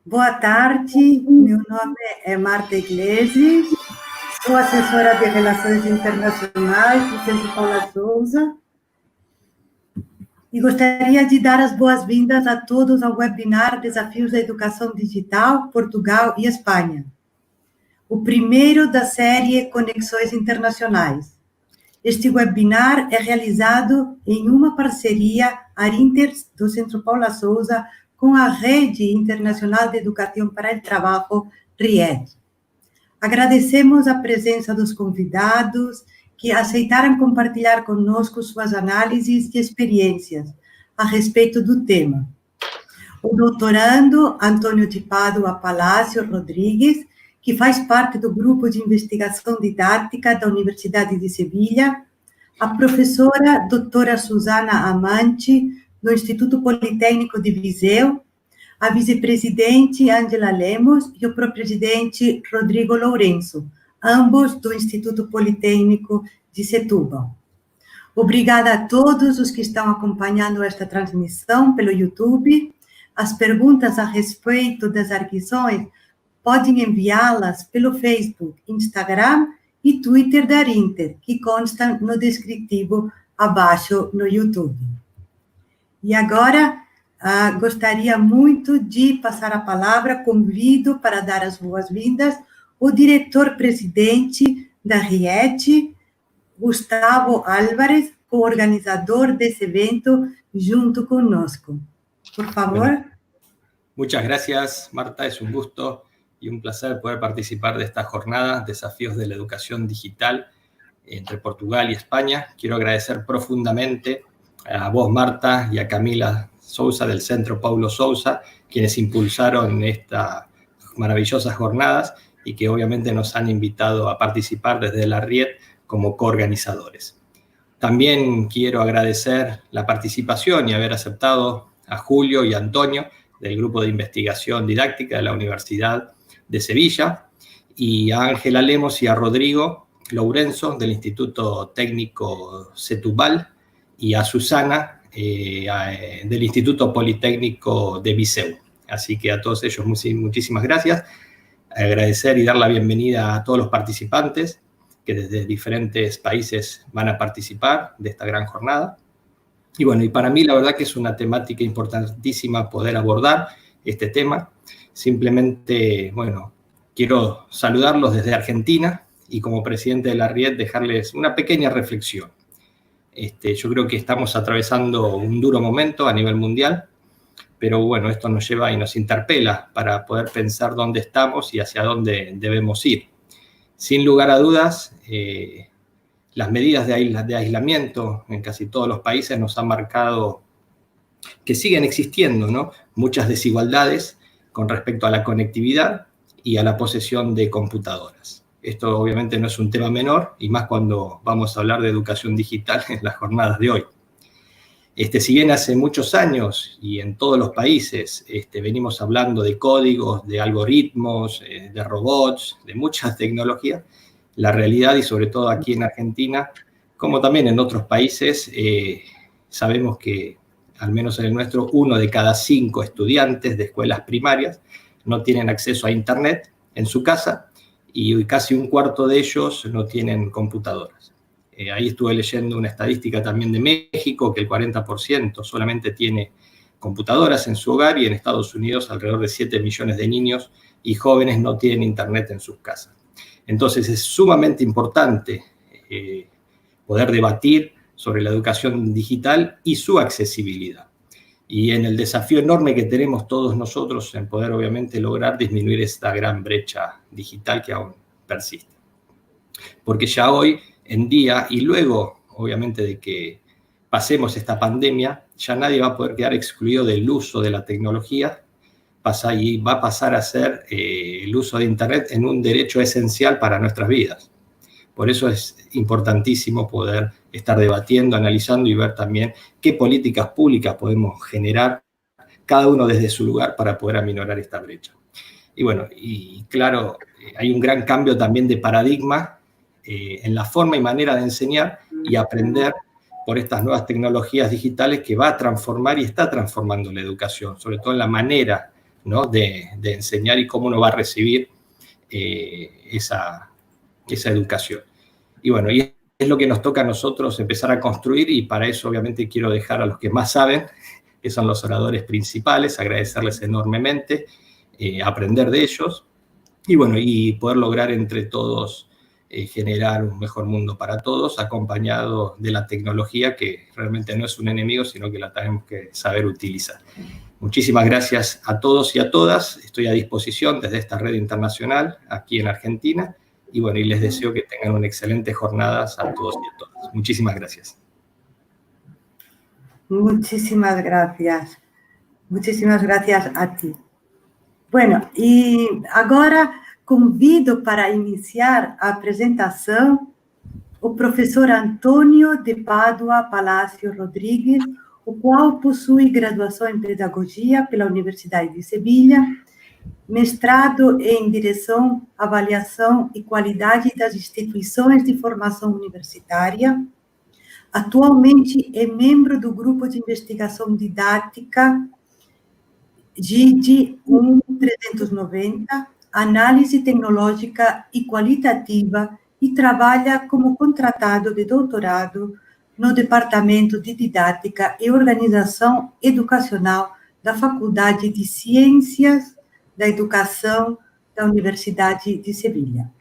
Boa tarde, meu nome é Marta Iglesias, sou assessora de Relações Internacionais do Centro Paula Souza e gostaria de dar as boas-vindas a todos ao webinar Desafios da Educação Digital, Portugal e Espanha, o primeiro da série Conexões Internacionais. Este webinar é realizado em uma parceria Arinter do Centro Paula Souza com a Rede Internacional de Educação para o Trabalho, RIET. Agradecemos a presença dos convidados que aceitaram compartilhar conosco suas análises e experiências a respeito do tema. O doutorando Antônio de Pádua Palácio Rodrigues, que faz parte do Grupo de Investigação Didática da Universidade de Sevilha, a professora doutora Susana Amante, do Instituto Politécnico de Viseu, a vice-presidente Ângela Lemos e o presidente Rodrigo Lourenço, ambos do Instituto Politécnico de Setúbal. Obrigada a todos os que estão acompanhando esta transmissão pelo YouTube. As perguntas a respeito das arguições podem enviá-las pelo Facebook, Instagram e Twitter da Arinter, que constam no descritivo abaixo no YouTube. E agora, gostaria muito de passar a palavra, convido para dar as boas-vindas o diretor-presidente da RIET, Gustavo Álvarez, co-organizador desse evento, junto conosco. Por favor. Bueno, muchas gracias, Marta. Es un gusto y un placer poder participar de esta jornada, Desafíos de la Educación Digital entre Portugal y España. Quiero agradecer profundamente a vos, Marta, y a Camila Sousa del Centro Paulo Sousa, quienes impulsaron estas maravillosas jornadas y que obviamente nos han invitado a participar desde la RIET como coorganizadores. También quiero agradecer la participación y haber aceptado a Julio y a Antonio del Grupo de Investigación Didáctica de la Universidad de Sevilla, y a Ángela Lemos y a Rodrigo Lourenço del Instituto Técnico Setúbal, y a Susana del Instituto Politécnico de Viseu. Así que a todos ellos muchísimas gracias. Agradecer y dar la bienvenida a todos los participantes que desde diferentes países van a participar de esta gran jornada. Y bueno, y para mí la verdad que es una temática importantísima poder abordar este tema. Simplemente, bueno, quiero saludarlos desde Argentina y como presidente de la RIET dejarles una pequeña reflexión. Yo creo que estamos atravesando un duro momento a nivel mundial, pero bueno, esto nos lleva y nos interpela para poder pensar dónde estamos y hacia dónde debemos ir. Sin lugar a dudas, las medidas de aislamiento en casi todos los países nos han marcado que siguen existiendo, ¿no?, muchas desigualdades con respecto a la conectividad y a la posesión de computadoras. Esto obviamente no es un tema menor, y más cuando vamos a hablar de educación digital en las jornadas de hoy. Si bien hace muchos años y en todos los países venimos hablando de códigos, de algoritmos, de robots, de muchas tecnologías, la realidad, y sobre todo aquí en Argentina, como también en otros países, sabemos que, al menos en el nuestro, 1 de cada 5 estudiantes de escuelas primarias no tienen acceso a Internet en su casa, y casi un cuarto de ellos no tienen computadoras. Ahí estuve leyendo una estadística también de México, que el 40% solamente tiene computadoras en su hogar, y en Estados Unidos alrededor de 7 millones de niños y jóvenes no tienen Internet en sus casas. Entonces es sumamente importante poder debatir sobre la educación digital y su accesibilidad. Y en el desafío enorme que tenemos todos nosotros en poder obviamente lograr disminuir esta gran brecha digital que aún persiste. Porque ya hoy en día, y luego obviamente de que pasemos esta pandemia, ya nadie va a poder quedar excluido del uso de la tecnología, y va a pasar a ser el uso de Internet en un derecho esencial para nuestras vidas. Por eso es importantísimo poder estar debatiendo, analizando y ver también qué políticas públicas podemos generar, cada uno desde su lugar, para poder aminorar esta brecha. Y bueno, y claro, hay un gran cambio también de paradigma en la forma y manera de enseñar y aprender por estas nuevas tecnologías digitales, que va a transformar y está transformando la educación, sobre todo en la manera ¿no? de enseñar y cómo uno va a recibir esa educación. Y bueno, y es lo que nos toca a nosotros empezar a construir, y para eso obviamente quiero dejar a los que más saben, que son los oradores principales, agradecerles enormemente, aprender de ellos, y bueno, y poder lograr entre todos generar un mejor mundo para todos, acompañado de la tecnología, que realmente no es un enemigo, sino que la tenemos que saber utilizar. Muchísimas gracias a todos y a todas. Estoy a disposición desde esta red internacional aquí en Argentina. Y bueno, y les deseo que tengan una excelente jornada a todos y a todas. Muchísimas gracias. Muchísimas gracias. Muchísimas gracias a ti. Bueno, e agora convido para iniciar a apresentação o professor Antônio de Pádua Palacio Rodrigues, o qual possui graduação em Pedagogia pela Universidade de Sevilha, mestrado em Direção, Avaliação e Qualidade das Instituições de Formação Universitária. Atualmente é membro do Grupo de Investigação Didática GID 1390, Análise Tecnológica e Qualitativa, e trabalha como contratado de doutorado no Departamento de Didática e Organização Educacional da Faculdade de Ciências da Educação da Universidade de Sevilha.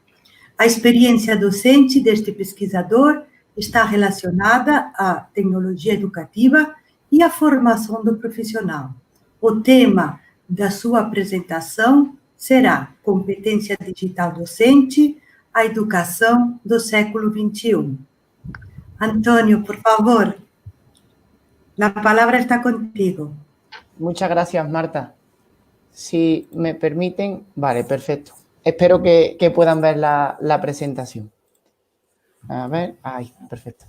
A experiência docente deste pesquisador está relacionada à tecnologia educativa e à formação do profissional. O tema da sua apresentação será Competência Digital Docente, a Educação do Século XXI. Antonio, por favor, la palabra está contigo. Muchas gracias, Marta. Si me permiten, vale, perfecto. Espero que puedan ver la presentación. A ver, ahí, perfecto.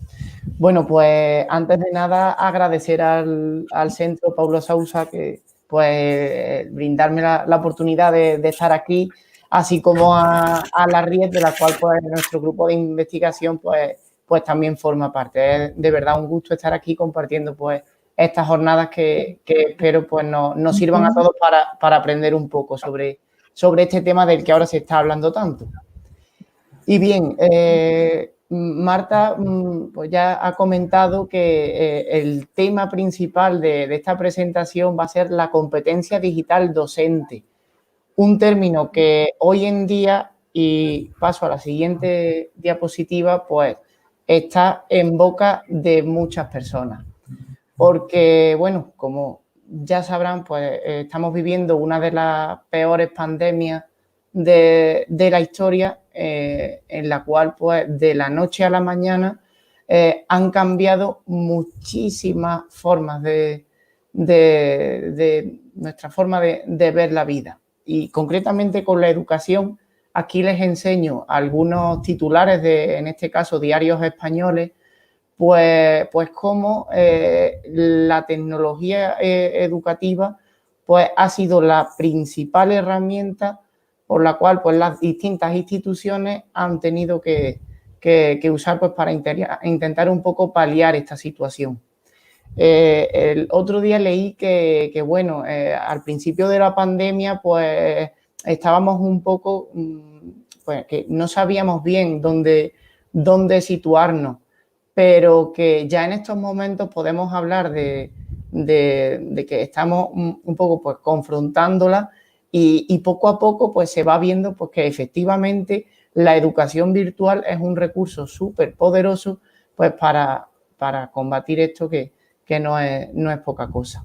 Bueno, pues antes de nada agradecer al Centro Paulo Sousa que pues brindarme la oportunidad de estar aquí, así como a la RIED, de la cual pues nuestro grupo de investigación pues también forma parte. Es de verdad un gusto estar aquí compartiendo pues estas jornadas que espero pues nos sirvan a todos para aprender un poco sobre este tema del que ahora se está hablando tanto. Y bien, Marta pues ya ha comentado que el tema principal de esta presentación va a ser la competencia digital docente, un término que hoy en día, y paso a la siguiente diapositiva, pues está en boca de muchas personas. Porque, bueno, como ya sabrán, pues estamos viviendo una de las peores pandemias de la historia, en la cual, pues, de la noche a la mañana han cambiado muchísimas formas de nuestra forma de ver la vida. Y concretamente con la educación, aquí les enseño algunos titulares en este caso, diarios españoles, pues cómo la tecnología educativa pues ha sido la principal herramienta por la cual pues las distintas instituciones han tenido que usar pues para intentar un poco paliar esta situación. El otro día leí que bueno, al principio de la pandemia pues estábamos un poco, pues que no sabíamos bien dónde situarnos, pero que ya en estos momentos podemos hablar de que estamos un poco pues confrontándola y poco a poco pues se va viendo pues que efectivamente la educación virtual es un recurso súper poderoso pues para combatir esto que no es poca cosa.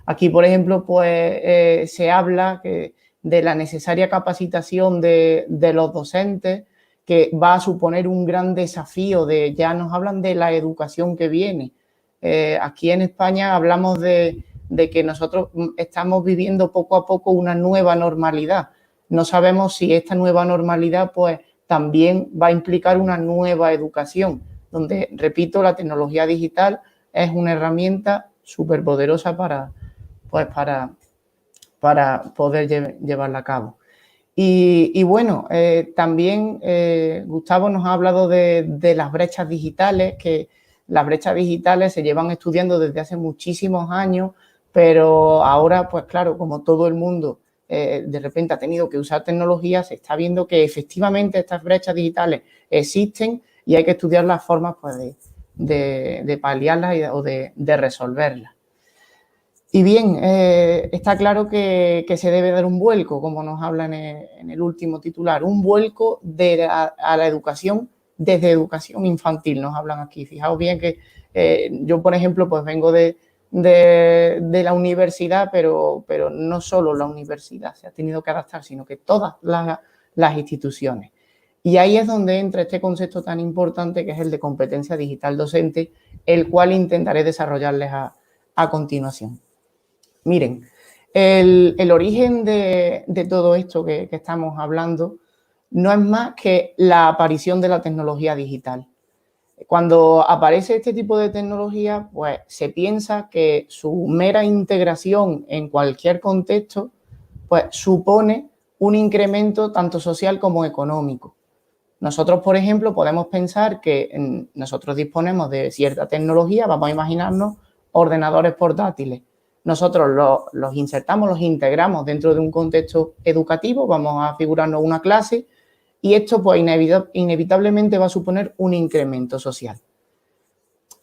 Aquí, por ejemplo, pues se habla de la necesaria capacitación de los docentes, que va a suponer un gran desafío. Ya nos hablan de la educación que viene. Aquí en España hablamos de que nosotros estamos viviendo poco a poco una nueva normalidad. No sabemos si esta nueva normalidad pues también va a implicar una nueva educación, donde, repito, la tecnología digital es una herramienta súper poderosa para poder llevarla a cabo. Y bueno, también Gustavo nos ha hablado de las brechas digitales, que las brechas digitales se llevan estudiando desde hace muchísimos años, pero ahora, pues claro, como todo el mundo de repente ha tenido que usar tecnología, se está viendo que efectivamente estas brechas digitales existen y hay que estudiar las formas pues, de paliarlas o de resolverlas. Y bien, está claro que se debe dar un vuelco, como nos habla en el último titular, un vuelco a la educación desde educación infantil, nos hablan aquí. Fijaos bien que yo, por ejemplo, pues vengo de la universidad, pero no solo la universidad se ha tenido que adaptar, sino que todas las instituciones. Y ahí es donde entra este concepto tan importante que es el de competencia digital docente, el cual intentaré desarrollarles a continuación. Miren, el origen de todo esto que estamos hablando no es más que la aparición de la tecnología digital. Cuando aparece este tipo de tecnología, pues se piensa que su mera integración en cualquier contexto, pues supone un incremento tanto social como económico. Nosotros, por ejemplo, podemos pensar que nosotros disponemos de cierta tecnología, vamos a imaginarnos ordenadores portátiles. Nosotros los insertamos, los integramos dentro de un contexto educativo, vamos a figurarnos una clase y esto pues inevitablemente va a suponer un incremento social.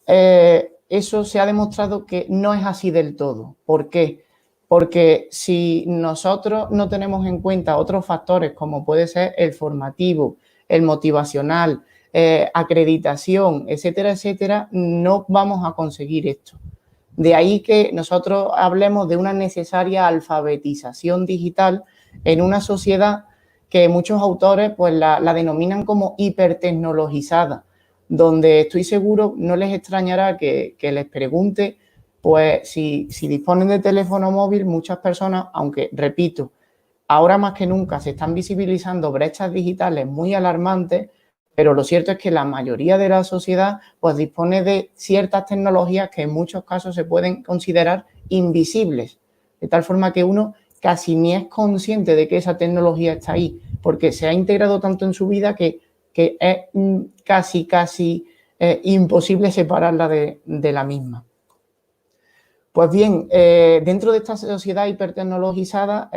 Eso se ha demostrado que no es así del todo. ¿Por qué? Porque si nosotros no tenemos en cuenta otros factores como puede ser el formativo, el motivacional, acreditación, etcétera, etcétera, no vamos a conseguir esto. De ahí que nosotros hablemos de una necesaria alfabetización digital en una sociedad que muchos autores pues la denominan como hipertecnologizada, donde estoy seguro no les extrañará que les pregunte pues si disponen de teléfono móvil, muchas personas, aunque repito, ahora más que nunca se están visibilizando brechas digitales muy alarmantes, pero lo cierto es que la mayoría de la sociedad pues dispone de ciertas tecnologías que en muchos casos se pueden considerar invisibles, de tal forma que uno casi ni es consciente de que esa tecnología está ahí, porque se ha integrado tanto en su vida que es casi imposible separarla de la misma. Pues bien, dentro de esta sociedad hipertecnologizada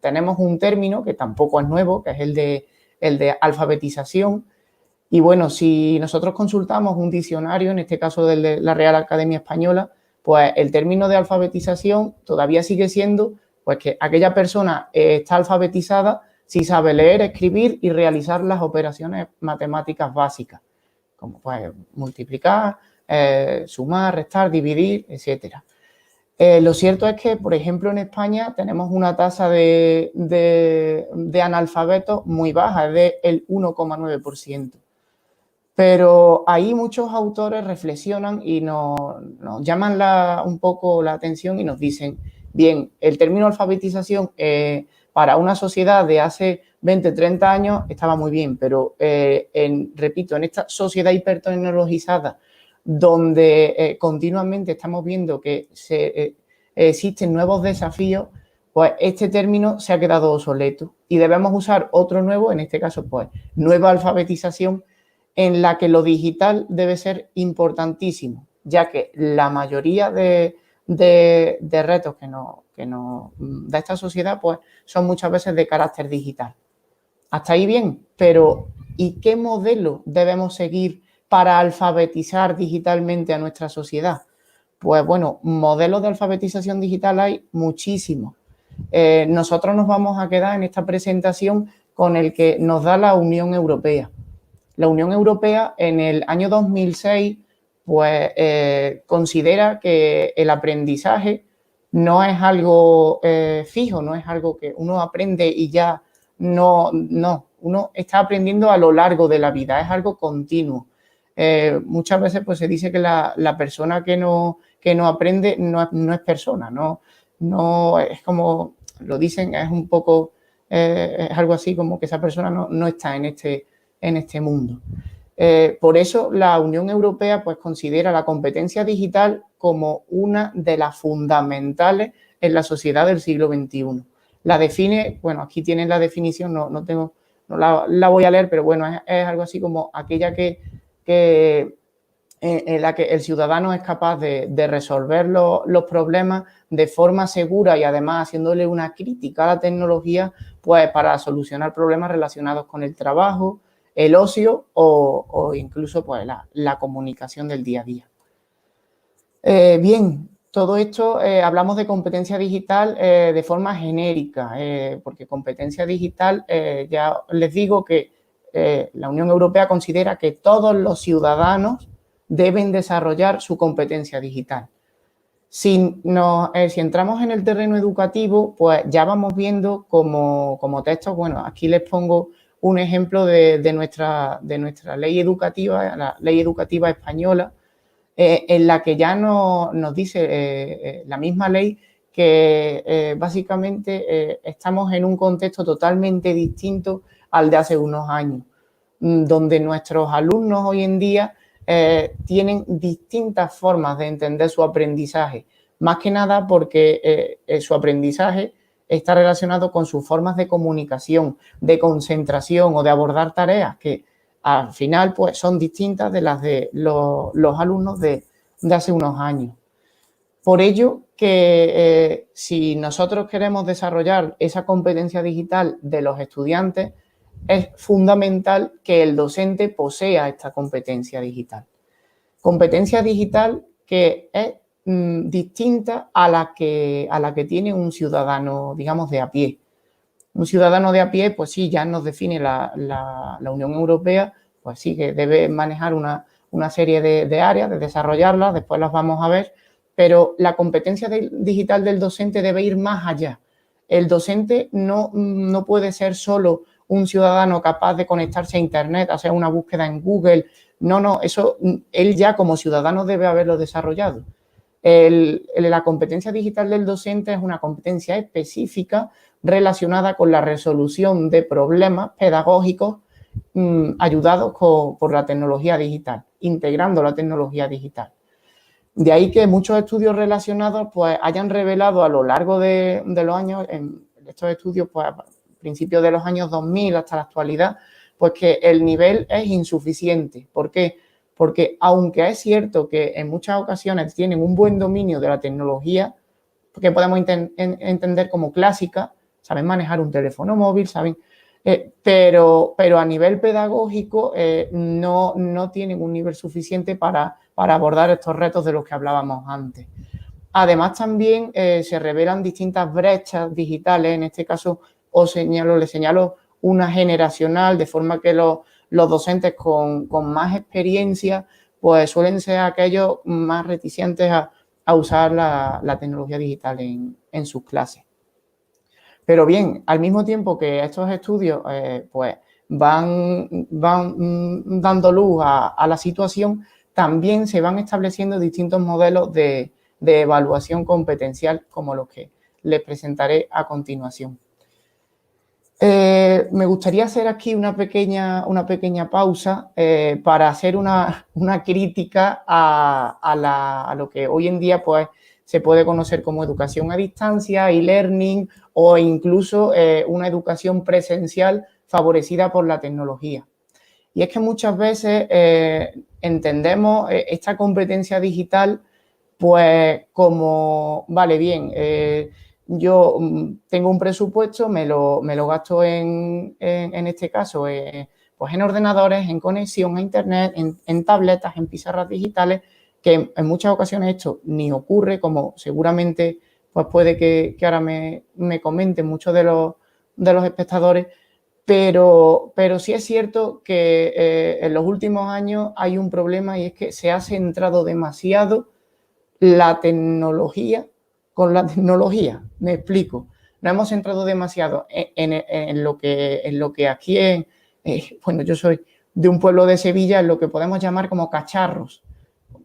tenemos un término que tampoco es nuevo, que es el de alfabetización. Y bueno, si nosotros consultamos un diccionario, en este caso de la Real Academia Española, pues el término de alfabetización todavía sigue siendo pues que aquella persona está alfabetizada si sabe leer, escribir y realizar las operaciones matemáticas básicas, como pues multiplicar, sumar, restar, dividir, etcétera. Lo cierto es que, por ejemplo, en España tenemos una tasa de analfabetos muy baja, es del 1,9%. Pero ahí muchos autores reflexionan y nos llaman un poco la atención y nos dicen, bien, el término alfabetización para una sociedad de hace 20, 30 años estaba muy bien, pero repito, en esta sociedad hipertecnologizada donde continuamente estamos viendo que existen nuevos desafíos, pues este término se ha quedado obsoleto y debemos usar otro nuevo, en este caso, pues, nueva alfabetización en la que lo digital debe ser importantísimo, ya que la mayoría de retos que nos da esta sociedad, pues, son muchas veces de carácter digital. Hasta ahí bien, pero ¿y qué modelo debemos seguir para alfabetizar digitalmente a nuestra sociedad? Pues bueno, modelos de alfabetización digital hay muchísimos. Nosotros nos vamos a quedar en esta presentación con el que nos da la Unión Europea. La Unión Europea en el año 2006 pues, considera que el aprendizaje no es algo fijo, no es algo que uno aprende y ya no, uno está aprendiendo a lo largo de la vida, es algo continuo. Muchas veces pues, se dice que la persona que no aprende no es persona, no es como lo dicen, es un poco, es algo así como que esa persona no está en este mundo. Por eso la Unión Europea pues, considera la competencia digital como una de las fundamentales en la sociedad del siglo XXI. La define, bueno, aquí tienen la definición, no la voy a leer, pero bueno, es algo así como aquella que en la que el ciudadano es capaz de resolver los problemas de forma segura y además haciéndole una crítica a la tecnología, pues para solucionar problemas relacionados con el trabajo, el ocio o incluso pues la comunicación del día a día. Bien, todo esto hablamos de competencia digital de forma genérica, porque competencia digital, ya les digo que la Unión Europea considera que todos los ciudadanos deben desarrollar su competencia digital. Si entramos en el terreno educativo, pues ya vamos viendo como textos, bueno, aquí les pongo un ejemplo de nuestra ley educativa, la ley educativa española, en la que ya nos dice la misma ley que básicamente estamos en un contexto totalmente distinto al de hace unos años, donde nuestros alumnos hoy en día tienen distintas formas de entender su aprendizaje, más que nada porque su aprendizaje está relacionado con sus formas de comunicación, de concentración o de abordar tareas que al final pues son distintas de las de los alumnos de hace unos años. Por ello que si nosotros queremos desarrollar esa competencia digital de los estudiantes, es fundamental que el docente posea esta competencia digital. Competencia digital que es distinta a la que tiene un ciudadano, digamos, de a pie. Un ciudadano de a pie, pues sí, ya nos define la Unión Europea, pues sí, que debe manejar una serie de áreas, de desarrollarlas, después las vamos a ver, pero la competencia digital del docente debe ir más allá. El docente no puede ser solo un ciudadano capaz de conectarse a Internet, hacer una búsqueda en Google. No, eso él ya como ciudadano debe haberlo desarrollado. La competencia digital del docente es una competencia específica relacionada con la resolución de problemas pedagógicos ayudados por la tecnología digital, integrando la tecnología digital. De ahí que muchos estudios relacionados pues hayan revelado a lo largo de los años, en estos estudios pues a principios de los años 2000 hasta la actualidad, pues que el nivel es insuficiente. ¿Por qué? Porque aunque es cierto que en muchas ocasiones tienen un buen dominio de la tecnología, que podemos entender como clásica, saben manejar un teléfono móvil, saben, pero a nivel pedagógico no tienen un nivel suficiente para abordar estos retos de los que hablábamos antes. Además, también se revelan distintas brechas digitales, en este caso les señalo una generacional, de forma que los docentes con más experiencia pues suelen ser aquellos más reticentes a usar la tecnología digital en sus clases. Pero bien, al mismo tiempo que estos estudios pues van dando luz a la situación, también se van estableciendo distintos modelos de evaluación competencial como los que les presentaré a continuación. Me gustaría hacer aquí una pequeña pausa para hacer una crítica a lo que hoy en día pues se puede conocer como educación a distancia, e-learning o incluso una educación presencial favorecida por la tecnología. Y es que muchas veces entendemos esta competencia digital pues como, vale, bien, yo tengo un presupuesto, me lo gasto en este caso pues en ordenadores, en conexión a Internet, en tabletas, en pizarras digitales, que en muchas ocasiones esto ni ocurre, como seguramente pues puede que ahora me comenten muchos de los espectadores, pero sí es cierto que en los últimos años hay un problema y es que se ha centrado demasiado la tecnología con la tecnología. Me explico. Nos hemos centrado demasiado en lo que aquí bueno, yo soy de un pueblo de Sevilla, en lo que podemos llamar como cacharros,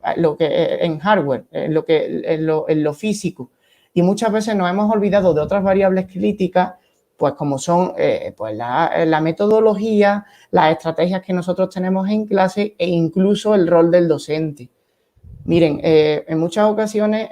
en hardware, en lo físico. Y muchas veces nos hemos olvidado de otras variables críticas, pues como son pues la metodología, las estrategias que nosotros tenemos en clase e incluso el rol del docente. Miren, en muchas ocasiones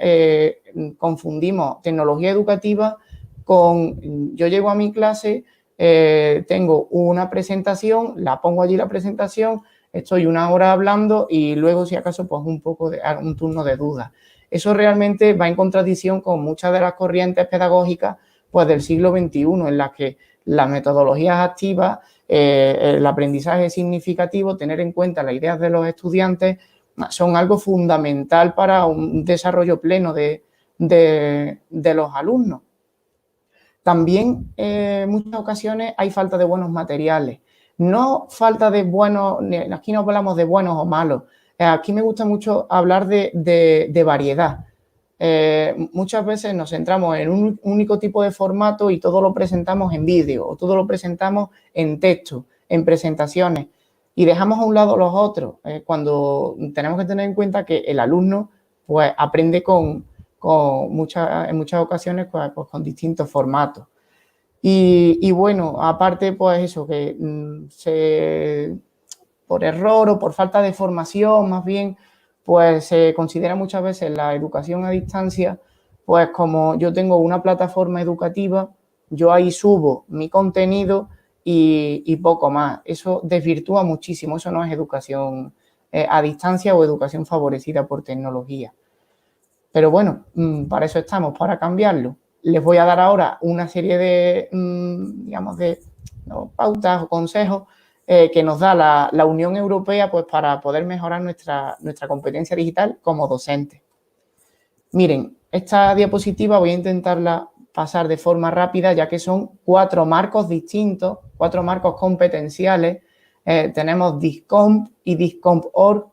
confundimos tecnología educativa con, yo llego a mi clase, tengo una presentación, la pongo allí la presentación, estoy 1 hora hablando y luego, si acaso, pues un turno de dudas. Eso realmente va en contradicción con muchas de las corrientes pedagógicas pues, del siglo XXI, en las que las metodologías activas, el aprendizaje significativo, tener en cuenta las ideas de los estudiantes, son algo fundamental para un desarrollo pleno de los alumnos. También en muchas ocasiones hay falta de buenos materiales. No falta de buenos, aquí no hablamos de buenos o malos. Aquí me gusta mucho hablar de variedad. Muchas veces nos centramos en un único tipo de formato y todo lo presentamos en vídeo o todo lo presentamos en texto, en presentaciones, y dejamos a un lado los otros, cuando tenemos que tener en cuenta que el alumno pues, aprende en muchas ocasiones pues, con distintos formatos. Y bueno, aparte, pues eso, que por error o por falta de formación, más bien, pues se considera muchas veces la educación a distancia, pues como yo tengo una plataforma educativa, yo ahí subo mi contenido y poco más. Eso desvirtúa muchísimo, eso no es educación a distancia o educación favorecida por tecnología. Pero bueno, para eso estamos, para cambiarlo. Les voy a dar ahora una serie de, digamos, de pautas o consejos que nos da la Unión Europea pues, para poder mejorar nuestra competencia digital como docentes. Miren, esta diapositiva voy a intentarla pasar de forma rápida, ya que son 4 marcos distintos, 4 marcos competenciales. Tenemos DISCOMP y DISCOMP.org,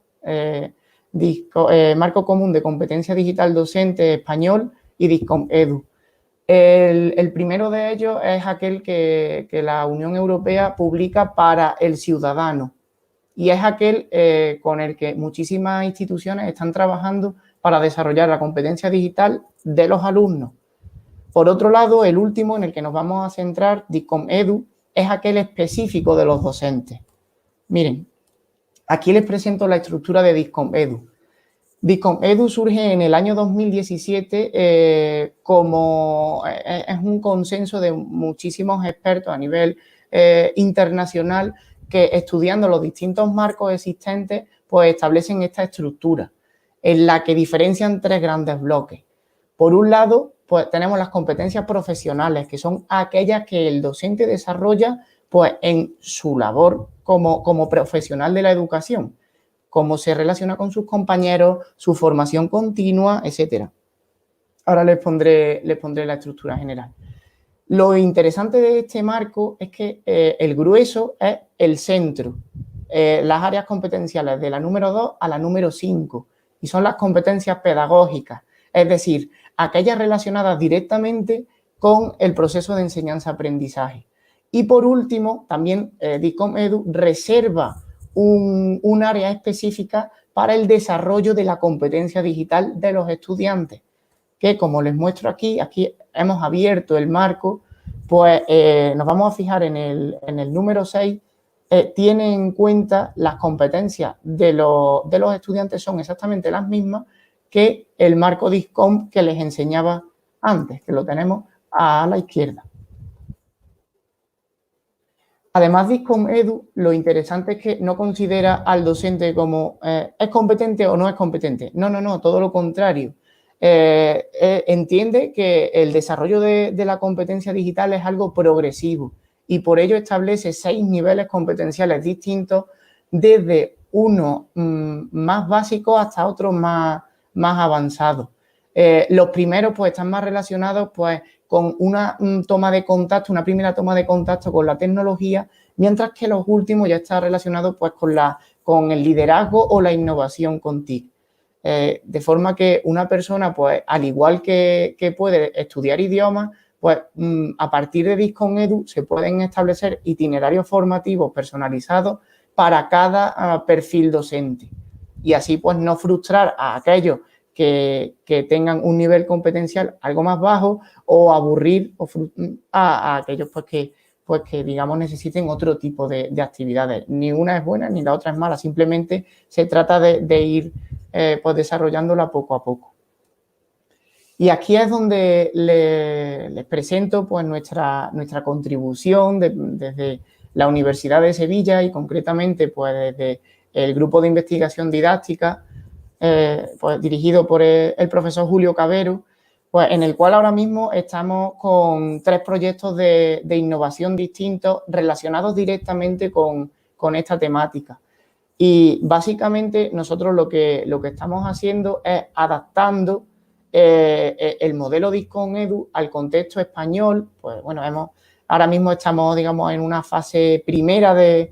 Marco Común de Competencia Digital Docente Español y DISCOMP.edu. El primero de ellos es aquel que la Unión Europea publica para el ciudadano y es aquel con el que muchísimas instituciones están trabajando para desarrollar la competencia digital de los alumnos. Por otro lado, el último en el que nos vamos a centrar, DISCOMP.edu, es aquel específico de los docentes. Miren, aquí les presento la estructura de DISCOMP.edu. DISCOMP.edu surge en el año 2017 como es un consenso de muchísimos expertos a nivel internacional que, estudiando los distintos marcos existentes, pues establecen esta estructura en la que diferencian 3 grandes bloques. Por un lado, pues tenemos las competencias profesionales, que son aquellas que el docente desarrolla pues, en su labor como profesional de la educación, cómo se relaciona con sus compañeros, su formación continua, etcétera. Ahora les pondré la estructura general. Lo interesante de este marco es que el grueso es el centro, las áreas competenciales de la número 2 a la número 5, y son las competencias pedagógicas, es decir, aquellas relacionadas directamente con el proceso de enseñanza-aprendizaje. Y por último, también DISCOMP.edu reserva un área específica para el desarrollo de la competencia digital de los estudiantes, que como les muestro aquí hemos abierto el marco, pues nos vamos a fijar en el número 6, tiene en cuenta las competencias de los estudiantes, son exactamente las mismas que el marco DISCOMP que les enseñaba antes, que lo tenemos a la izquierda. Además, DISCOMP.edu, lo interesante es que no considera al docente como ¿es competente o no es competente? No, todo lo contrario. Entiende que el desarrollo de la competencia digital es algo progresivo y por ello establece 6 niveles competenciales distintos, desde uno más básico hasta otros más avanzados. Los primeros pues están más relacionados pues con una toma de contacto, una primera toma de contacto con la tecnología, mientras que los últimos ya están relacionados pues con el liderazgo o la innovación con TIC. De forma que una persona, pues al igual que puede estudiar idiomas, pues a partir de DISCOMP.edu se pueden establecer itinerarios formativos personalizados para cada perfil docente. Y así pues no frustrar a aquellos que tengan un nivel competencial algo más bajo o aburrir a aquellos pues que digamos necesiten otro tipo de actividades. Ni una es buena ni la otra es mala, simplemente se trata de ir pues desarrollándola poco a poco. Y aquí es donde les presento pues nuestra contribución desde la Universidad de Sevilla y concretamente pues desde el grupo de investigación didáctica, pues dirigido por el profesor Julio Cavero, pues en el cual ahora mismo estamos con 3 proyectos de innovación distintos relacionados directamente con esta temática. Y básicamente nosotros lo que estamos haciendo es adaptando el modelo DISCON-EDU al contexto español. Pues bueno, ahora mismo estamos, digamos, en una fase primera de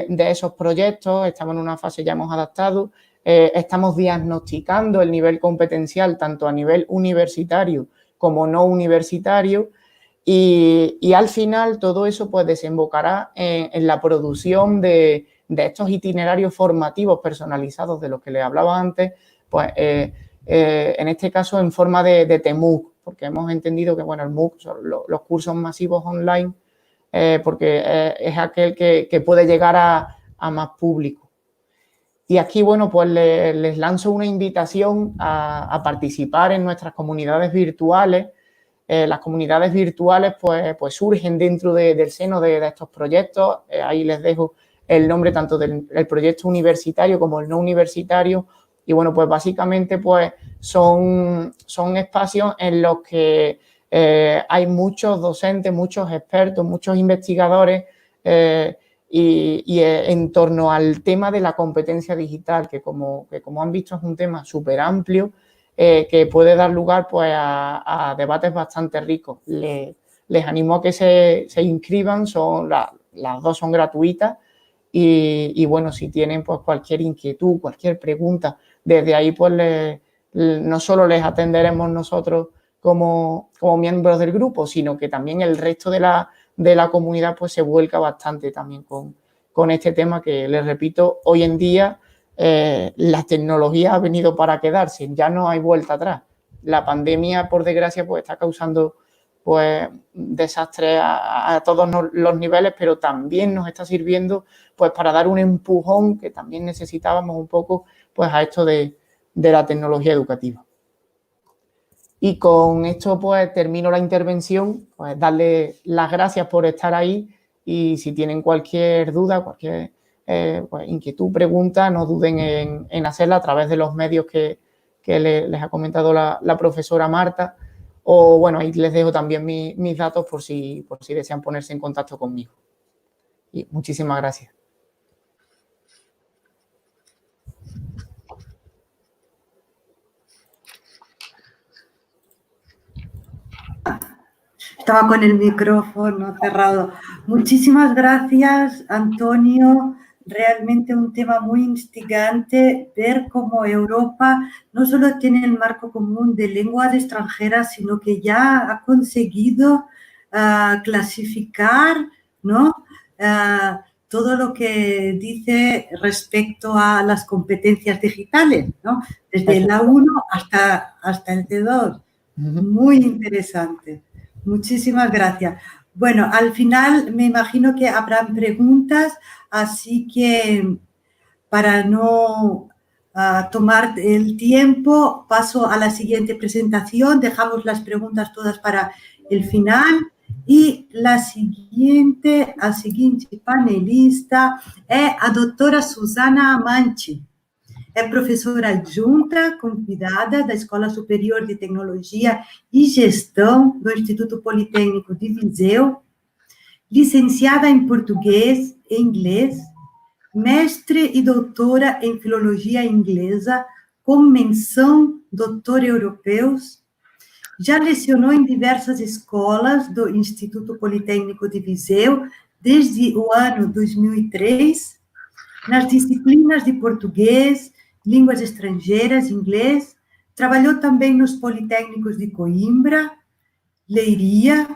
esos proyectos, estamos en una fase ya hemos adaptado, estamos diagnosticando el nivel competencial tanto a nivel universitario como no universitario y al final todo eso pues desembocará en la producción de estos itinerarios formativos personalizados de los que les hablaba antes, pues en este caso en forma de TMUC, porque hemos entendido que, bueno, el MOOC son los cursos masivos online, porque es aquel que puede llegar a más público. Y aquí, bueno, pues les lanzo una invitación a participar en nuestras comunidades virtuales. Las comunidades virtuales pues surgen dentro del seno de estos proyectos. Ahí les dejo el nombre tanto del proyecto universitario como el no universitario. Y bueno, pues básicamente pues son espacios en los que hay muchos docentes, muchos expertos, muchos investigadores y en torno al tema de la competencia digital, que como han visto es un tema súper amplio que puede dar lugar pues a debates bastante ricos. Les animo a que se inscriban, las 2 son gratuitas y bueno, si tienen pues cualquier inquietud, cualquier pregunta, desde ahí pues no solo les atenderemos nosotros como miembros del grupo, sino que también el resto de la comunidad pues se vuelca bastante también con este tema que, les repito, hoy en día la tecnología ha venido para quedarse, ya no hay vuelta atrás. La pandemia, por desgracia, pues está causando pues desastres a todos los niveles, pero también nos está sirviendo pues para dar un empujón que también necesitábamos un poco pues a esto de la tecnología educativa. Y con esto pues termino la intervención, pues darle las gracias por estar ahí y si tienen cualquier duda, cualquier pues, inquietud, pregunta, no duden en hacerla a través de los medios que les ha comentado la profesora Marta. O bueno, ahí les dejo también mis datos por si desean ponerse en contacto conmigo. Y muchísimas gracias. Estaba con el micrófono cerrado. Muchísimas gracias, Antonio. Realmente un tema muy instigante ver cómo Europa no solo tiene el marco común de lenguas extranjeras, sino que ya ha conseguido clasificar, ¿no? Todo lo que dice respecto a las competencias digitales, ¿no? Desde el A1 hasta el C2. Muy interesante. Muchísimas gracias. Bueno, al final me imagino que habrán preguntas, así que para no tomar el tiempo, paso a la siguiente presentación. Dejamos las preguntas todas para el final. E a seguinte panelista é a doutora Susana Amante. É professora adjunta convidada da Escola Superior de Tecnologia e Gestão do Instituto Politécnico de Viseu, licenciada em português e inglês, mestre e doutora em filologia inglesa, com menção doutor europeus. Já lecionou em diversas escolas do Instituto Politécnico de Viseu desde o ano 2003, nas disciplinas de português, línguas estrangeiras, inglês. Trabalhou também nos Politécnicos de Coimbra, Leiria,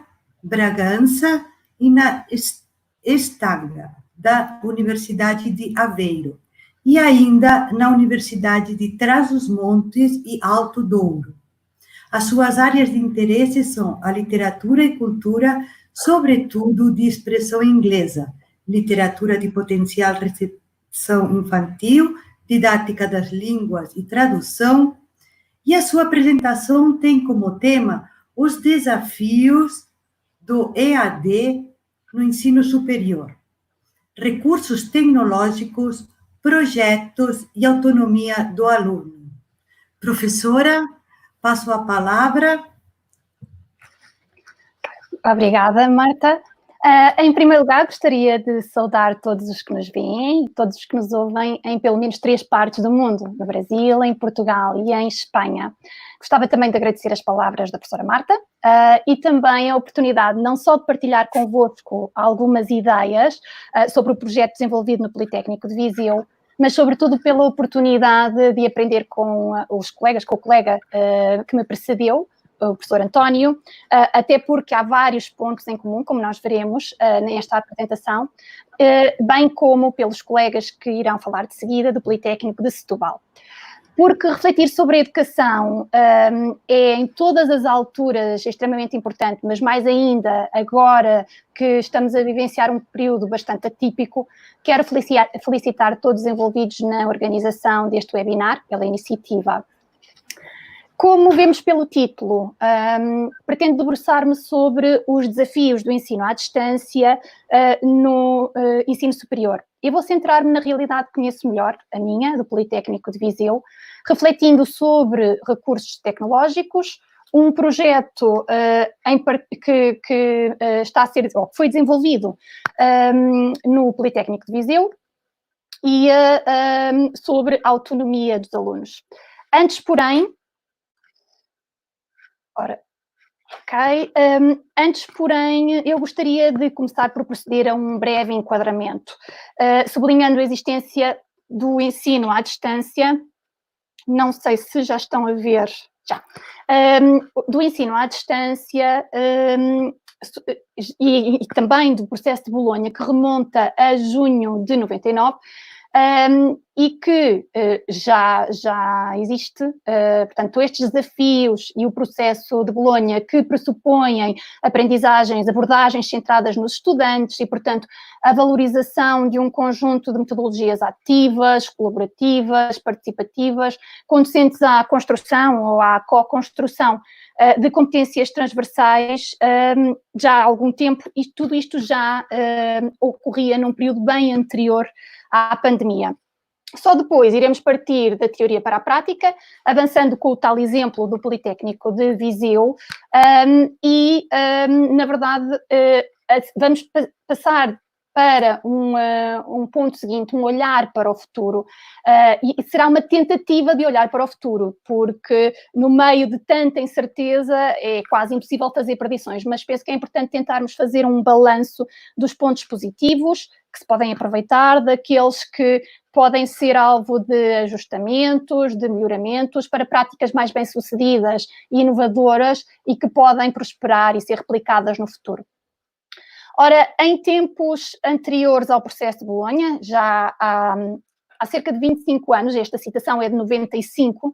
Bragança e na Estagra, da Universidade de Aveiro, e ainda na Universidade de Trás-os-Montes e Alto Douro. As suas áreas de interesse são a literatura e cultura, sobretudo de expressão inglesa, literatura de potencial recepção infantil, didática das línguas e tradução, e a sua apresentação tem como tema os desafios do EAD no ensino superior, recursos tecnológicos, projetos e autonomia do aluno. Professora, passo a palavra. Obrigada, Marta. Em primeiro lugar, gostaria de saudar todos os que nos veem e todos os que nos ouvem em pelo menos 3 partes do mundo, no Brasil, em Portugal e em Espanha. Gostava também de agradecer as palavras da professora Marta e também a oportunidade não só de partilhar convosco algumas ideias sobre o projeto desenvolvido no Politécnico de Viseu, mas sobretudo pela oportunidade de aprender com os colegas, com o colega que me precedeu, o professor António, até porque há vários pontos em comum, como nós veremos nesta apresentação, bem como pelos colegas que irão falar de seguida do Politécnico de Setúbal. Porque refletir sobre a educação é em todas as alturas extremamente importante, mas mais ainda agora que estamos a vivenciar um período bastante atípico, quero felicitar todos os envolvidos na organização deste webinar, pela iniciativa. Como vemos pelo título, pretendo debruçar-me sobre os desafios do ensino à distância no ensino superior. Eu vou centrar-me na realidade que conheço melhor, a minha, do Politécnico de Viseu, refletindo sobre recursos tecnológicos, um projeto que está a ser, ou que foi desenvolvido no Politécnico de Viseu e sobre a autonomia dos alunos. Antes, porém, eu gostaria de começar por proceder a um breve enquadramento, sublinhando a existência do ensino à distância, não sei se já estão a ver, já, do ensino à distância e também do processo de Bolonha, que remonta a junho de 99, e que já existe, portanto, estes desafios e o processo de Bolonha que pressupõem aprendizagens, abordagens centradas nos estudantes e, portanto, a valorização de um conjunto de metodologias ativas, colaborativas, participativas, conducentes à construção ou à co-construção de competências transversais já há algum tempo, e tudo isto já ocorria num período bem anterior à pandemia. Só depois iremos partir da teoria para a prática, avançando com o tal exemplo do Politécnico de Viseu na verdade, vamos passar para um ponto seguinte, um olhar para o futuro, e será uma tentativa de olhar para o futuro, porque no meio de tanta incerteza é quase impossível fazer predições, mas penso que é importante tentarmos fazer um balanço dos pontos positivos que se podem aproveitar, daqueles que podem ser alvo de ajustamentos, de melhoramentos, para práticas mais bem-sucedidas e inovadoras e que podem prosperar e ser replicadas no futuro. Ora, em tempos anteriores ao processo de Bolonha, já há cerca de 25 anos, esta citação é de 95,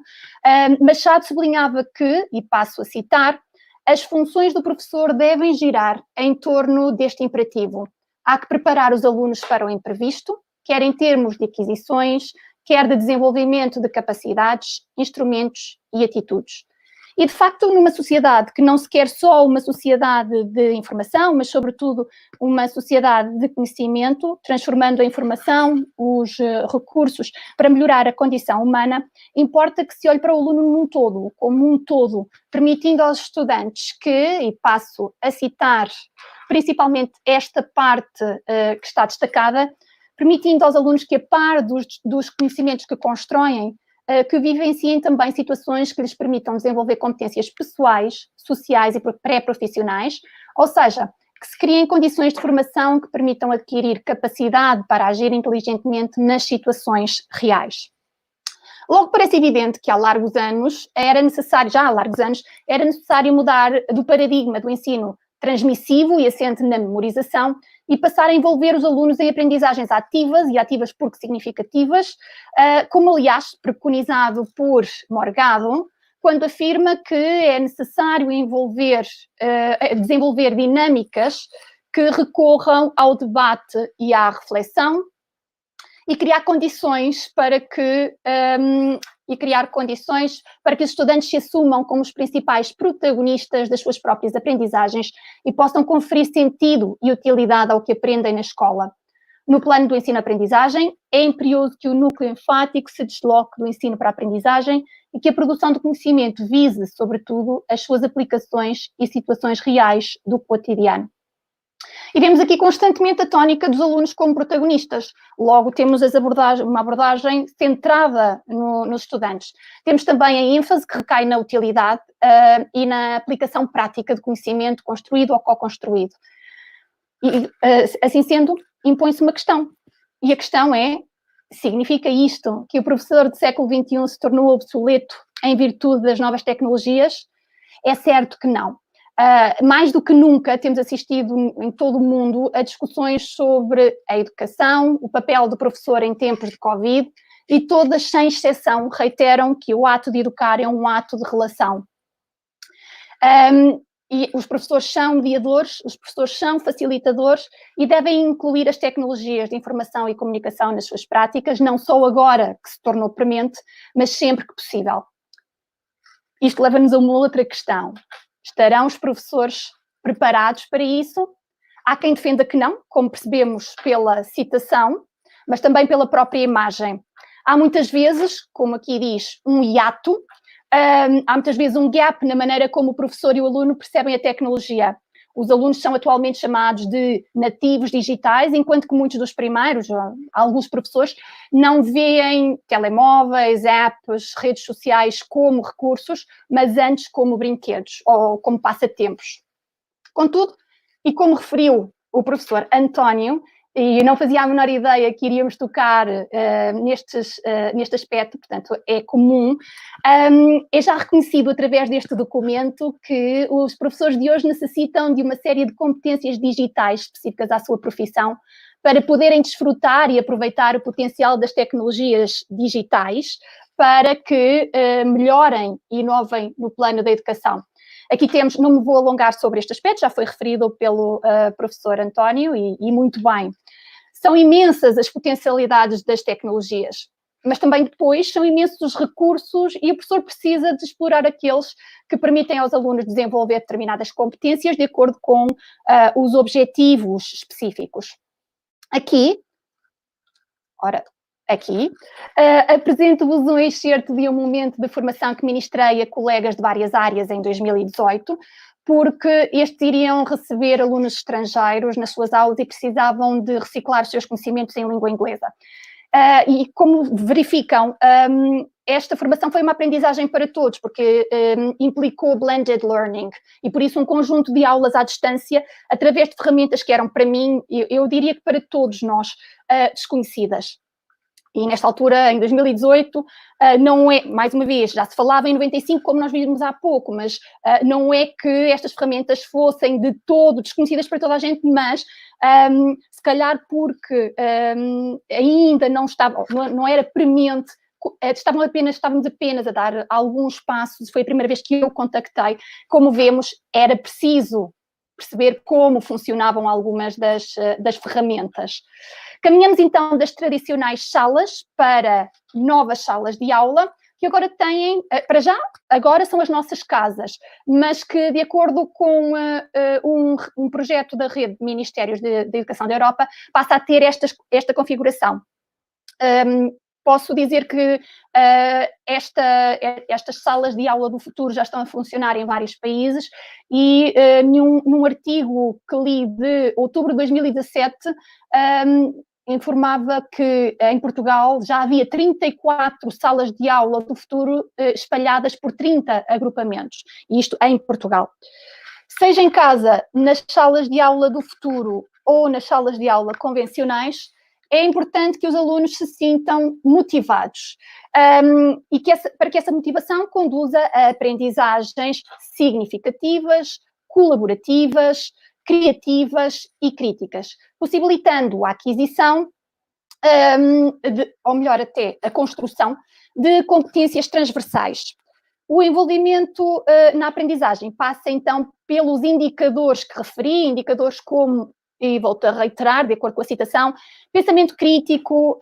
Machado sublinhava que, e passo a citar, as funções do professor devem girar em torno deste imperativo. Há que preparar os alunos para o imprevisto, quer em termos de aquisições, quer de desenvolvimento de capacidades, instrumentos e atitudes. E, de facto, numa sociedade que não se quer só uma sociedade de informação, mas, sobretudo, uma sociedade de conhecimento, transformando a informação, os recursos para melhorar a condição humana, importa que se olhe para o aluno num todo, como um todo, permitindo aos estudantes que, e passo a citar principalmente esta parte que está destacada, permitindo aos alunos que, a par dos conhecimentos que constroem, que vivenciem também situações que lhes permitam desenvolver competências pessoais, sociais e pré-profissionais, ou seja, que se criem condições de formação que permitam adquirir capacidade para agir inteligentemente nas situações reais. Logo parece evidente que há largos anos era necessário mudar do paradigma do ensino transmissivo e assente na memorização e passar a envolver os alunos em aprendizagens ativas, e ativas porque significativas, como aliás preconizado por Morgado, quando afirma que é necessário desenvolver dinâmicas que recorram ao debate e à reflexão e criar condições para que os estudantes se assumam como os principais protagonistas das suas próprias aprendizagens e possam conferir sentido e utilidade ao que aprendem na escola. No plano do ensino-aprendizagem, é imperioso que o núcleo enfático se desloque do ensino para a aprendizagem e que a produção de conhecimento vise, sobretudo, as suas aplicações e situações reais do cotidiano. E vemos aqui constantemente a tónica dos alunos como protagonistas. Logo, temos uma abordagem centrada nos estudantes. Temos também a ênfase que recai na utilidade e na aplicação prática de conhecimento construído ou co-construído. E, assim sendo, impõe-se uma questão. E a questão é, significa isto que o professor do século XXI se tornou obsoleto em virtude das novas tecnologias? É certo que não. Mais do que nunca temos assistido em todo o mundo a discussões sobre a educação, o papel do professor em tempos de Covid, e todas, sem exceção, reiteram que o ato de educar é um ato de relação. E os professores são mediadores, os professores são facilitadores e devem incluir as tecnologias de informação e comunicação nas suas práticas, não só agora que se tornou premente, mas sempre que possível. Isto leva-nos a uma outra questão. Estarão os professores preparados para isso? Há quem defenda que não, como percebemos pela citação, mas também pela própria imagem. Há muitas vezes, como aqui diz, um hiato, há muitas vezes um gap na maneira como o professor e o aluno percebem a tecnologia. Os alunos são atualmente chamados de nativos digitais, enquanto que muitos dos primeiros, alguns professores, não veem telemóveis, apps, redes sociais como recursos, mas antes como brinquedos ou como passatempos. Contudo, e como referiu o professor António, e eu não fazia a menor ideia que iríamos tocar neste aspecto, portanto, é comum. É já reconhecido através deste documento que os professores de hoje necessitam de uma série de competências digitais específicas à sua profissão para poderem desfrutar e aproveitar o potencial das tecnologias digitais para que melhorem e inovem no plano da educação. Aqui temos, não me vou alongar sobre este aspecto, já foi referido pelo professor António e muito bem. São imensas as potencialidades das tecnologias, mas também depois são imensos os recursos e o professor precisa de explorar aqueles que permitem aos alunos desenvolver determinadas competências de acordo com os objetivos específicos. Aqui, apresento-vos um excerto de um momento de formação que ministrei a colegas de várias áreas em 2018, porque estes iriam receber alunos estrangeiros nas suas aulas e precisavam de reciclar os seus conhecimentos em língua inglesa. E como verificam, esta formação foi uma aprendizagem para todos, porque implicou blended learning, e por isso um conjunto de aulas à distância, através de ferramentas que eram para mim, eu diria que para todos nós, desconhecidas. E nesta altura, em 2018, não é, mais uma vez, já se falava em 95, como nós vimos há pouco, mas não é que estas ferramentas fossem de todo desconhecidas para toda a gente, mas se calhar porque ainda não estava, não era premente, estávamos apenas a dar alguns passos, foi a primeira vez que eu contactei. Como vemos, era preciso perceber como funcionavam algumas das ferramentas. Caminhamos então das tradicionais salas para novas salas de aula, que agora têm, para já, agora são as nossas casas, mas que de acordo com um projeto da rede de Ministérios de Educação da Europa, passa a ter esta configuração. Posso dizer que estas salas de aula do futuro já estão a funcionar em vários países e num artigo que li de outubro de 2017, informava que em Portugal já havia 34 salas de aula do futuro espalhadas por 30 agrupamentos, e isto em Portugal. Seja em casa, nas salas de aula do futuro ou nas salas de aula convencionais, é importante que os alunos se sintam motivados e para que essa motivação conduza a aprendizagens significativas, colaborativas, criativas e críticas, possibilitando a aquisição, ou melhor até, a construção de competências transversais. O envolvimento na aprendizagem passa então pelos indicadores que referi, indicadores como e volto a reiterar, de acordo com a citação, pensamento crítico,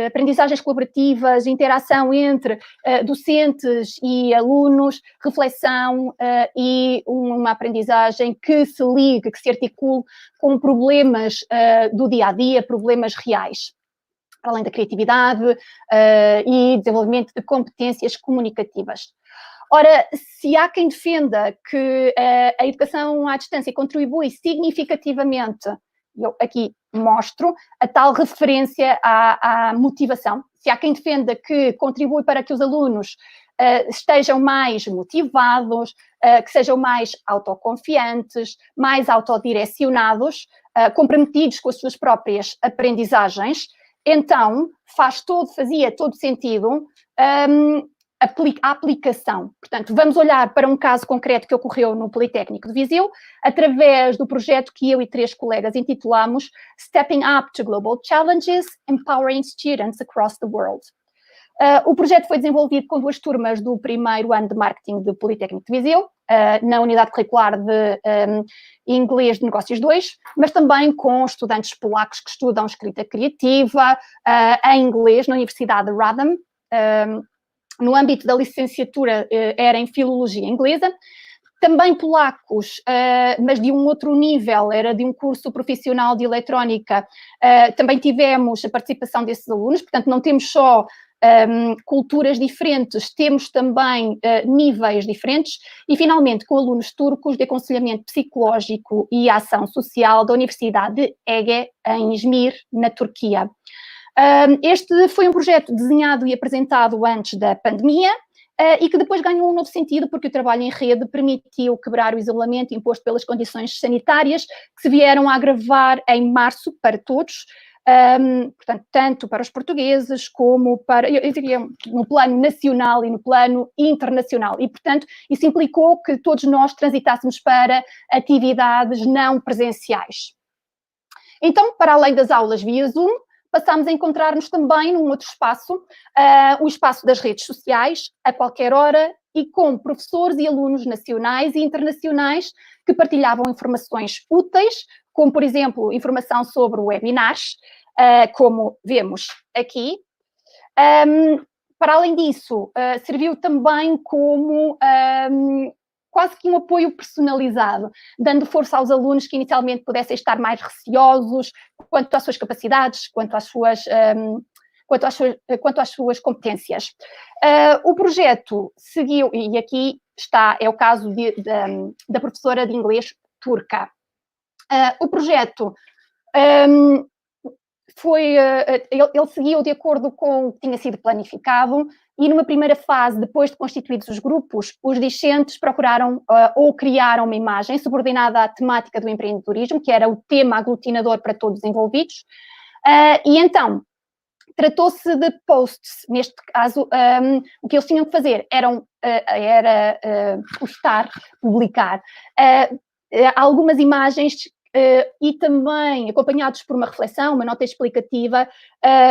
aprendizagens colaborativas, interação entre docentes e alunos, reflexão e uma aprendizagem que se ligue, que se articule com problemas do dia-a-dia, problemas reais, além da criatividade e desenvolvimento de competências comunicativas. Ora, se há quem defenda que a educação à distância contribui significativamente, eu aqui mostro a tal referência à motivação. Se há quem defenda que contribui para que os alunos estejam mais motivados, que sejam mais autoconfiantes, mais autodirecionados, comprometidos com as suas próprias aprendizagens, então fazia todo sentido a aplicação. Portanto, vamos olhar para um caso concreto que ocorreu no Politécnico de Viseu, através do projeto que eu e 3 colegas intitulamos Stepping Up to Global Challenges, Empowering Students Across the World. O projeto foi desenvolvido com 2 turmas do primeiro ano de marketing do Politécnico de Viseu, na unidade curricular de Inglês de Negócios 2, mas também com estudantes polacos que estudam escrita criativa em inglês na Universidade de Radom. No âmbito da licenciatura era em Filologia Inglesa, também polacos, mas de um outro nível, era de um curso profissional de eletrónica. Também tivemos a participação desses alunos, portanto não temos só culturas diferentes, temos também níveis diferentes, e finalmente com alunos turcos de aconselhamento psicológico e ação social da Universidade de Ege, em Izmir, na Turquia. Este foi um projeto desenhado e apresentado antes da pandemia e que depois ganhou um novo sentido porque o trabalho em rede permitiu quebrar o isolamento imposto pelas condições sanitárias que se vieram a agravar em março para todos, portanto, tanto para os portugueses como para, eu diria, no plano nacional e no plano internacional. E, portanto, isso implicou que todos nós transitássemos para atividades não presenciais. Então, para além das aulas via Zoom, passámos a encontrar-nos também num outro espaço, o espaço das redes sociais, a qualquer hora, e com professores e alunos nacionais e internacionais que partilhavam informações úteis, como, por exemplo, informação sobre webinars, como vemos aqui. Para além disso, serviu também como quase que um apoio personalizado, dando força aos alunos que inicialmente pudessem estar mais receosos quanto às suas capacidades, quanto às suas competências. O projeto seguiu, e aqui está, é o caso da professora de inglês turca. O projeto ele seguiu de acordo com o que tinha sido planificado e numa primeira fase, depois de constituídos os grupos, os discentes procuraram ou criaram uma imagem subordinada à temática do empreendedorismo, que era o tema aglutinador para todos os envolvidos, e então tratou-se de posts. Neste caso, o que eles tinham que fazer era postar, publicar algumas imagens e também acompanhados por uma reflexão, uma nota explicativa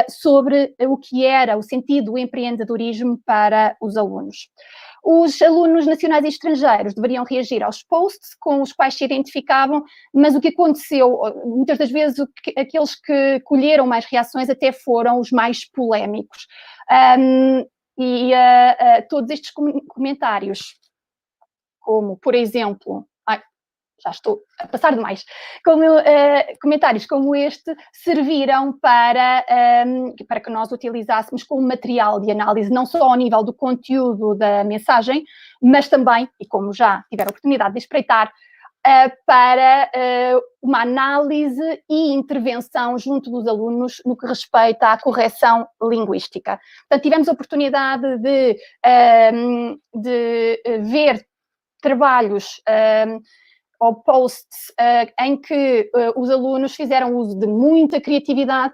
sobre o que era o sentido do empreendedorismo para os alunos. Os alunos nacionais e estrangeiros deveriam reagir aos posts com os quais se identificavam, mas o que aconteceu, muitas das vezes, aqueles que colheram mais reações até foram os mais polémicos. Todos estes comentários, como, por exemplo, já estou a passar demais, comentários como este serviram para que nós utilizássemos como material de análise, não só ao nível do conteúdo da mensagem, mas também, e como já tiveram a oportunidade de espreitar, para uma análise e intervenção junto dos alunos no que respeita à correção linguística. Portanto, tivemos a oportunidade de ver trabalhos ou posts em que os alunos fizeram uso de muita criatividade.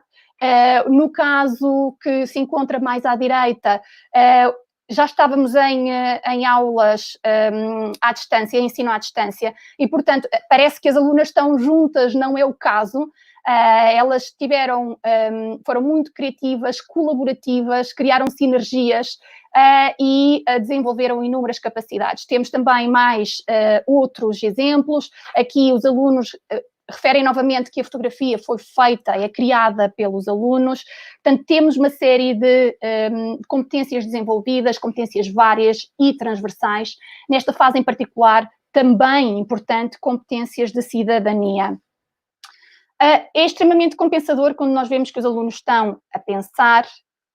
No caso que se encontra mais à direita, já estávamos em aulas à distância, ensino à distância, e, portanto, parece que as alunas estão juntas, não é o caso. Elas foram muito criativas, colaborativas, criaram sinergias e desenvolveram inúmeras capacidades. Temos também mais outros exemplos. Aqui os alunos referem novamente que a fotografia foi feita, é criada pelos alunos. Portanto, temos uma série de competências desenvolvidas, competências várias e transversais. Nesta fase em particular, também importante, competências de cidadania. É extremamente compensador quando nós vemos que os alunos estão a pensar,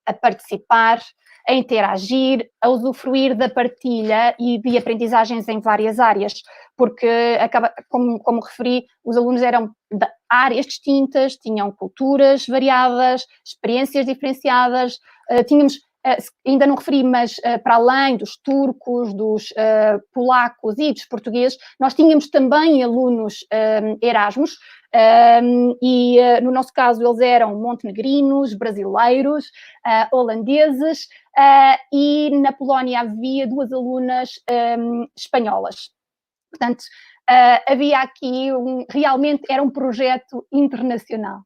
a participar, a interagir, a usufruir da partilha e de aprendizagens em várias áreas, porque, como referi, os alunos eram de áreas distintas, tinham culturas variadas, experiências diferenciadas, tínhamos, ainda não referi, mas para além dos turcos, dos polacos e dos portugueses, nós tínhamos também alunos Erasmus, e no nosso caso eles eram montenegrinos, brasileiros, holandeses, e na Polónia havia 2 alunas espanholas. Portanto, havia aqui realmente era um projeto internacional.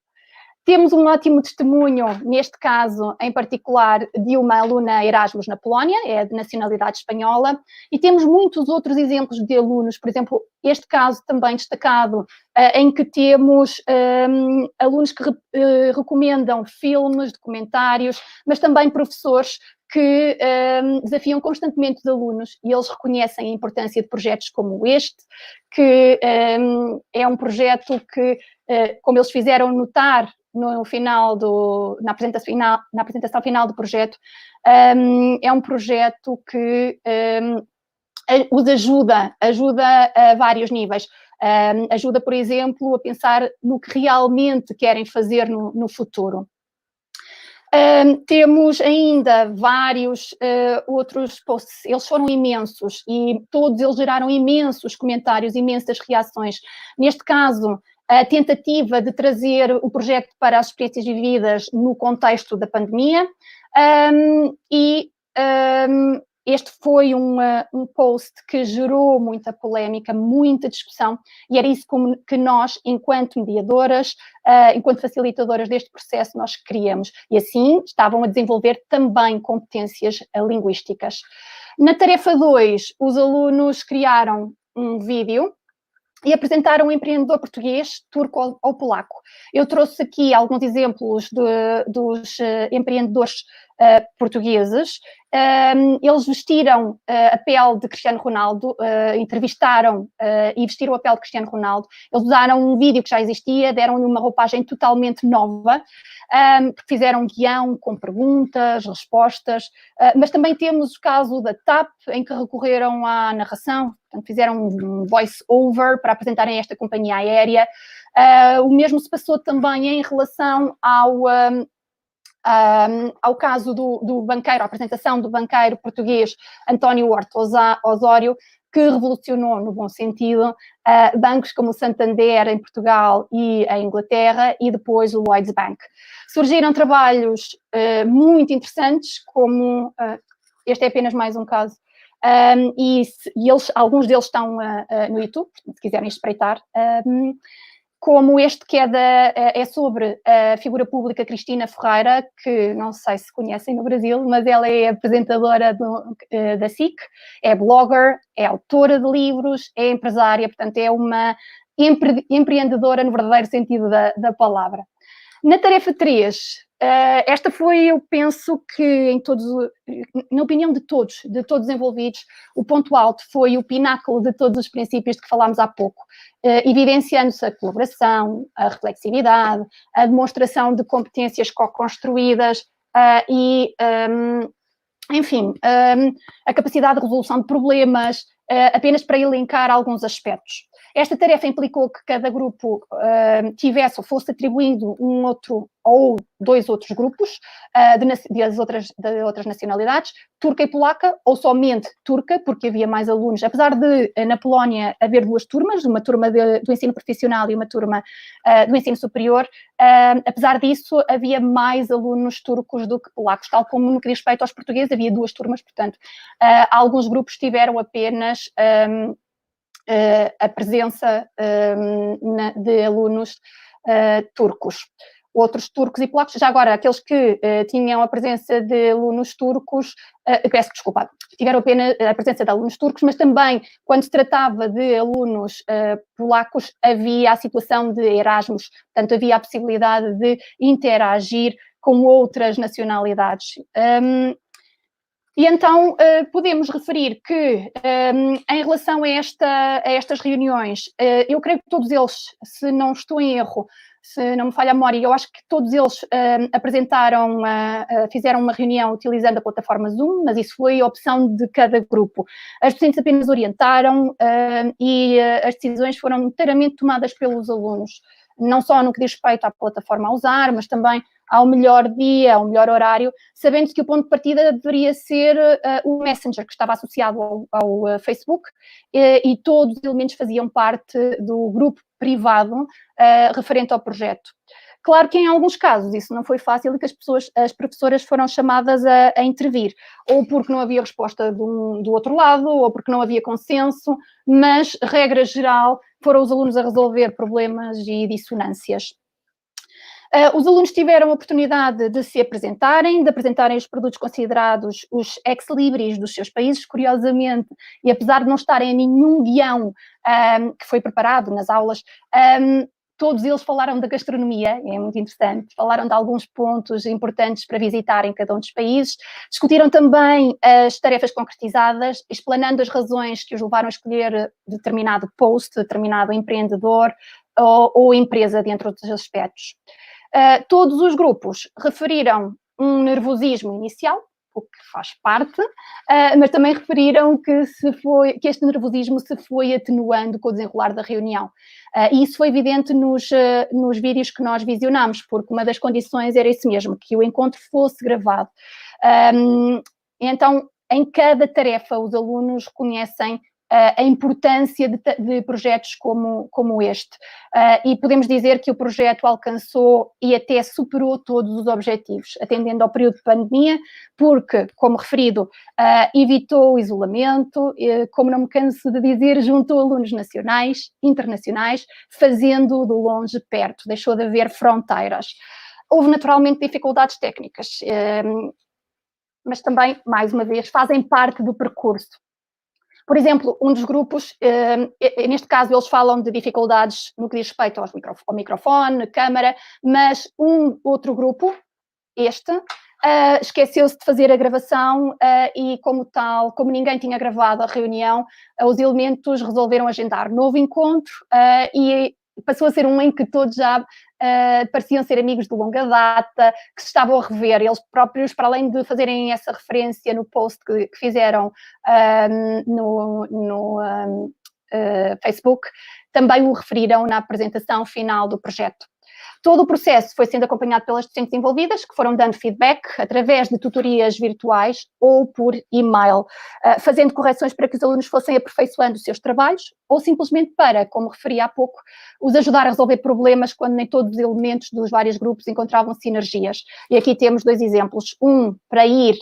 Temos um ótimo testemunho, neste caso em particular, de uma aluna Erasmus na Polónia, é de nacionalidade espanhola, e temos muitos outros exemplos de alunos, por exemplo, este caso também destacado, em que temos alunos que recomendam filmes, documentários, mas também professores que desafiam constantemente os alunos e eles reconhecem a importância de projetos como este, que é um projeto que, como eles fizeram notar no final na apresentação final do projeto, é um projeto que os ajuda a vários níveis. Ajuda, por exemplo, a pensar no que realmente querem fazer no futuro. Temos ainda vários outros posts, eles foram imensos e todos eles geraram imensos comentários, imensas reações. Neste caso, a tentativa de trazer o projeto para as experiências vividas no contexto da pandemia, este foi um post que gerou muita polémica, muita discussão, e era isso que nós, enquanto mediadoras, enquanto facilitadoras deste processo, nós queríamos. E assim estavam a desenvolver também competências linguísticas. Na tarefa 2, os alunos criaram um vídeo e apresentaram um empreendedor português, turco ou polaco. Eu trouxe aqui alguns exemplos dos empreendedores portugueses. Eles vestiram a pele de Cristiano Ronaldo, entrevistaram e vestiram a pele de Cristiano Ronaldo. Eles usaram um vídeo que já existia, deram-lhe uma roupagem totalmente nova, fizeram um guião com perguntas, respostas, mas também temos o caso da TAP, em que recorreram à narração, portanto, fizeram um voice-over para apresentarem esta companhia aérea. O mesmo se passou também em relação ao caso do banqueiro, a apresentação do banqueiro português António Horta Osório, que revolucionou, no bom sentido, bancos como o Santander em Portugal e em Inglaterra e depois o Lloyds Bank. Surgiram trabalhos muito interessantes, como este é apenas mais um caso, e alguns deles estão no YouTube, se quiserem espreitar, como este que é sobre a figura pública Cristina Ferreira, que não sei se conhecem no Brasil, mas ela é apresentadora da SIC, é blogger, é autora de livros, é empresária, portanto é uma empreendedora no verdadeiro sentido da palavra. Na tarefa 3, esta foi, eu penso que na opinião de todos os envolvidos, o ponto alto foi o pináculo de todos os princípios de que falámos há pouco, evidenciando-se a colaboração, a reflexividade, a demonstração de competências co-construídas e, enfim, a capacidade de resolução de problemas, apenas para elencar alguns aspectos. Esta tarefa implicou que cada grupo tivesse ou fosse atribuído um outro ou 2 outros grupos de outras nacionalidades, turca e polaca, ou somente turca, porque havia mais alunos, apesar de na Polónia haver 2 turmas, uma turma do ensino profissional e uma turma do ensino superior, apesar disso havia mais alunos turcos do que polacos, tal como no que diz respeito aos portugueses havia 2 turmas, portanto, alguns grupos tiveram apenas a presença de alunos turcos. outros turcos e polacos, já agora aqueles que tinham a presença de alunos turcos, peço desculpa, tiveram apenas a presença de alunos turcos, mas também quando se tratava de alunos polacos havia a situação de Erasmus, portanto havia a possibilidade de interagir com outras nacionalidades. E então podemos referir que em relação a estas reuniões, eu creio que todos eles, se não estou em erro, se não me falha a memória, eu acho que todos eles fizeram uma reunião utilizando a plataforma Zoom, mas isso foi a opção de cada grupo. As docentes apenas orientaram e as decisões foram inteiramente tomadas pelos alunos, não só no que diz respeito à plataforma a usar, mas também ao melhor dia, ao melhor horário, sabendo que o ponto de partida deveria ser o Messenger, que estava associado ao Facebook, e todos os elementos faziam parte do grupo privado referente ao projeto. Claro que em alguns casos isso não foi fácil e que as professoras foram chamadas a intervir, ou porque não havia resposta do outro lado, ou porque não havia consenso, mas, regra geral, foram os alunos a resolver problemas e dissonâncias. Os alunos tiveram a oportunidade de se apresentarem, de apresentarem os produtos considerados os ex-libris dos seus países, curiosamente, e apesar de não estarem em nenhum guião que foi preparado nas aulas, todos eles falaram da gastronomia, é muito interessante, falaram de alguns pontos importantes para visitar em cada um dos países, discutiram também as tarefas concretizadas, explanando as razões que os levaram a escolher determinado post, determinado empreendedor ou empresa, dentre outros aspectos. Todos os grupos referiram um nervosismo inicial, o que faz parte, mas também referiram que este nervosismo se foi atenuando com o desenrolar da reunião. E isso foi evidente nos vídeos que nós visionámos, porque uma das condições era isso mesmo, que o encontro fosse gravado. Então, em cada tarefa, os alunos reconhecem a importância de projetos como este. E podemos dizer que o projeto alcançou e até superou todos os objetivos, atendendo ao período de pandemia, porque, como referido, evitou o isolamento, como não me canso de dizer, juntou alunos nacionais, internacionais, fazendo do longe perto, deixou de haver fronteiras. Houve naturalmente dificuldades técnicas, mas também, mais uma vez, fazem parte do percurso. Por exemplo, um dos grupos, neste caso eles falam de dificuldades no que diz respeito ao microfone, câmara, mas um outro grupo, esqueceu-se de fazer a gravação e como tal, como ninguém tinha gravado a reunião, os elementos resolveram agendar novo encontro e passou a ser um em que todos já pareciam ser amigos de longa data, que se estavam a rever, eles próprios, para além de fazerem essa referência no post que fizeram no Facebook, também o referiram na apresentação final do projeto. Todo o processo foi sendo acompanhado pelas docentes envolvidas, que foram dando feedback através de tutorias virtuais ou por e-mail, fazendo correções para que os alunos fossem aperfeiçoando os seus trabalhos ou simplesmente para, como referi há pouco, os ajudar a resolver problemas quando nem todos os elementos dos vários grupos encontravam sinergias. E aqui temos dois exemplos, um para ir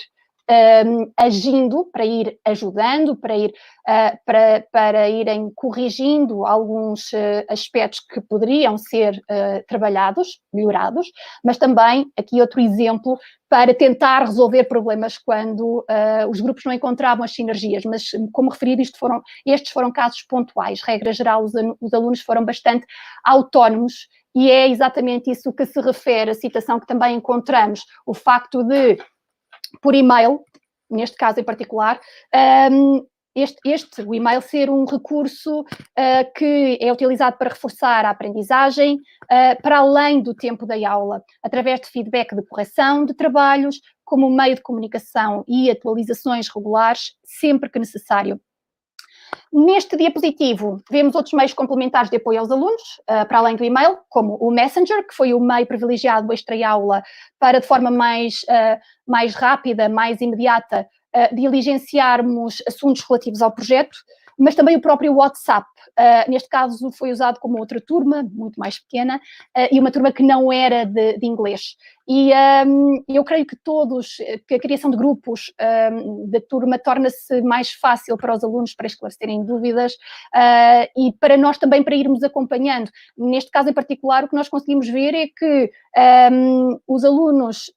agindo, para ir ajudando, para irem corrigindo alguns aspectos que poderiam ser trabalhados, melhorados, mas também aqui outro exemplo para tentar resolver problemas quando os grupos não encontravam as sinergias, mas como referido, estes foram casos pontuais. Regra geral, os alunos foram bastante autónomos e é exatamente isso que se refere à citação que também encontramos, o facto de por e-mail, neste caso em particular, o e-mail ser um recurso que é utilizado para reforçar a aprendizagem para além do tempo da aula, através de feedback de correção de trabalhos, como meio de comunicação e atualizações regulares, sempre que necessário. Neste diapositivo, vemos outros meios complementares de apoio aos alunos, para além do e-mail, como o Messenger, que foi o meio privilegiado extra-aula para, de forma mais rápida, mais imediata, diligenciarmos assuntos relativos ao projeto. mas também o próprio WhatsApp. Neste caso foi usado como outra turma, muito mais pequena, e uma turma que não era de inglês. E eu creio que que a criação de grupos da turma torna-se mais fácil para os alunos para esclarecerem dúvidas e para nós também para irmos acompanhando. Neste caso em particular, o que nós conseguimos ver é que os alunos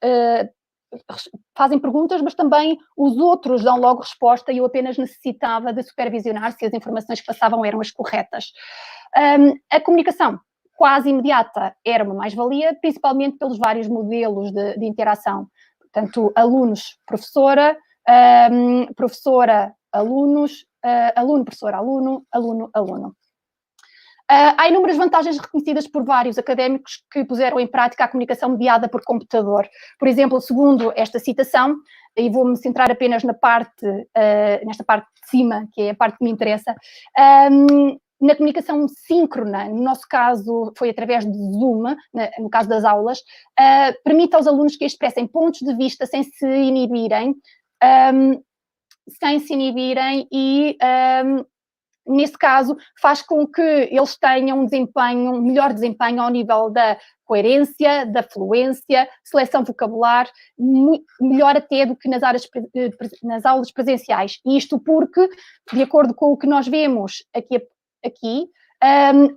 fazem perguntas, mas também os outros dão logo resposta e eu apenas necessitava de supervisionar se as informações que passavam eram as corretas. A comunicação quase imediata era uma mais-valia, principalmente pelos vários modelos de interação. Portanto, alunos, professora, professora, alunos, aluno, professor, aluno, aluno, aluno. Há inúmeras vantagens reconhecidas por vários académicos que puseram em prática a comunicação mediada por computador. Por exemplo, segundo esta citação, e vou-me centrar apenas nesta parte de cima, que é a parte que me interessa, na comunicação síncrona, no nosso caso foi através de Zoom, no caso das aulas, permite aos alunos que expressem pontos de vista sem se inibirem e nesse caso, faz com que eles tenham um melhor desempenho ao nível da coerência, da fluência, seleção vocabular, melhor até do que nas aulas presenciais. Isto porque, de acordo com o que nós vemos aqui,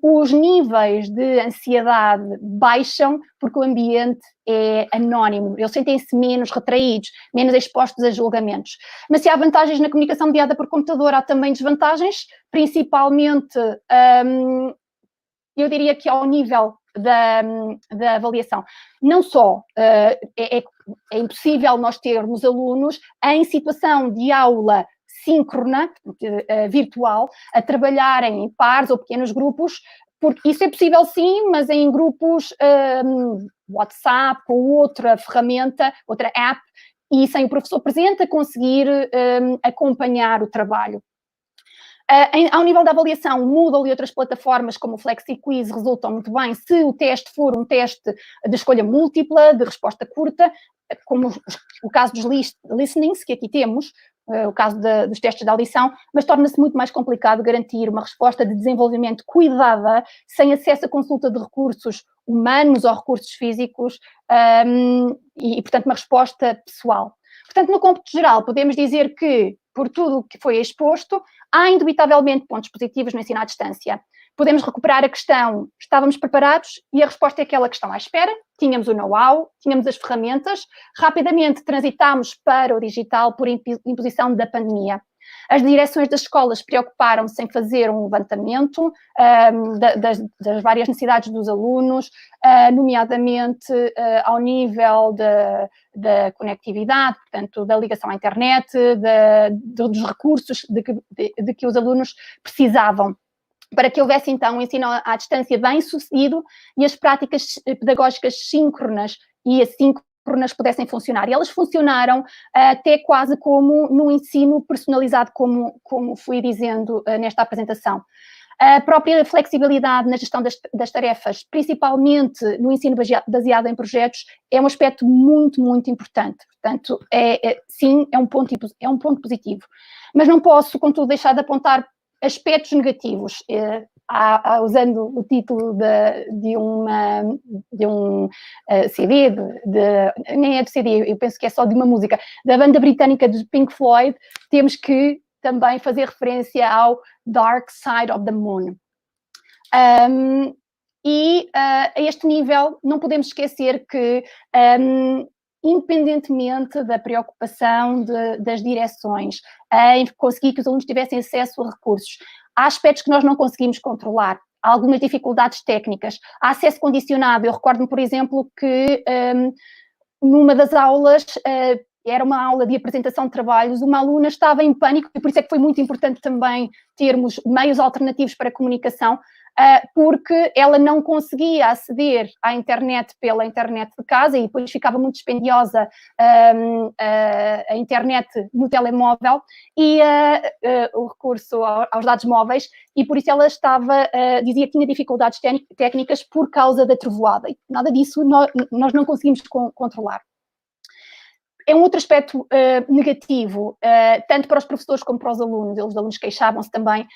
os níveis de ansiedade baixam porque o ambiente é anónimo, eles sentem-se menos retraídos, menos expostos a julgamentos. Mas se há vantagens na comunicação mediada por computador, há também desvantagens, principalmente, eu diria que ao nível da avaliação. Não só é impossível nós termos alunos em situação de aula síncrona, virtual, a trabalharem em pares ou pequenos grupos, porque isso é possível sim, mas em grupos WhatsApp ou outra ferramenta, outra app, e sem o professor presente a conseguir acompanhar o trabalho. Ao nível da avaliação, o Moodle e outras plataformas como o FlexiQuiz resultam muito bem se o teste for um teste de escolha múltipla, de resposta curta, como o caso dos listenings que aqui temos, o caso dos testes de audição, mas torna-se muito mais complicado garantir uma resposta de desenvolvimento cuidada, sem acesso a consulta de recursos humanos ou recursos físicos e, portanto, uma resposta pessoal. Portanto, no cômputo geral, podemos dizer que, por tudo o que foi exposto, há indubitavelmente pontos positivos no ensino à distância. Podemos recuperar a questão, estávamos preparados? E a resposta é aquela questão à espera, tínhamos o know-how, tínhamos as ferramentas, rapidamente transitámos para o digital por imposição da pandemia. As direções das escolas preocuparam-se em fazer um levantamento das várias necessidades dos alunos, nomeadamente ao nível da conectividade, portanto, da ligação à internet, dos recursos de que os alunos precisavam, para que houvesse, então, um ensino à distância bem-sucedido e as práticas pedagógicas síncronas e assíncronas pudessem funcionar. E elas funcionaram até quase como no ensino personalizado, como fui dizendo nesta apresentação. A própria flexibilidade na gestão das tarefas, principalmente no ensino baseado em projetos, é um aspecto muito, muito importante. Portanto, sim, é um ponto positivo. Mas não posso, contudo, deixar de apontar aspectos negativos, usando o título de um CD, nem é do CD, eu penso que é só de uma música, da banda britânica de Pink Floyd, temos que também fazer referência ao Dark Side of the Moon. A este nível, não podemos esquecer que, independentemente da preocupação das direções em conseguir que os alunos tivessem acesso a recursos, há aspectos que nós não conseguimos controlar, há algumas dificuldades técnicas, há acesso condicionado. Eu recordo-me, por exemplo, que numa das aulas, era uma aula de apresentação de trabalhos, uma aluna estava em pânico, e por isso é que foi muito importante também termos meios alternativos para a comunicação, porque ela não conseguia aceder à internet pela internet de casa e depois ficava muito dispendiosa a internet no telemóvel e o recurso aos dados móveis, e por isso ela dizia que tinha dificuldades técnicas por causa da trovoada, e nada disso nós não conseguimos controlar. é um outro aspecto negativo, tanto para os professores como para os alunos, os alunos queixavam-se também,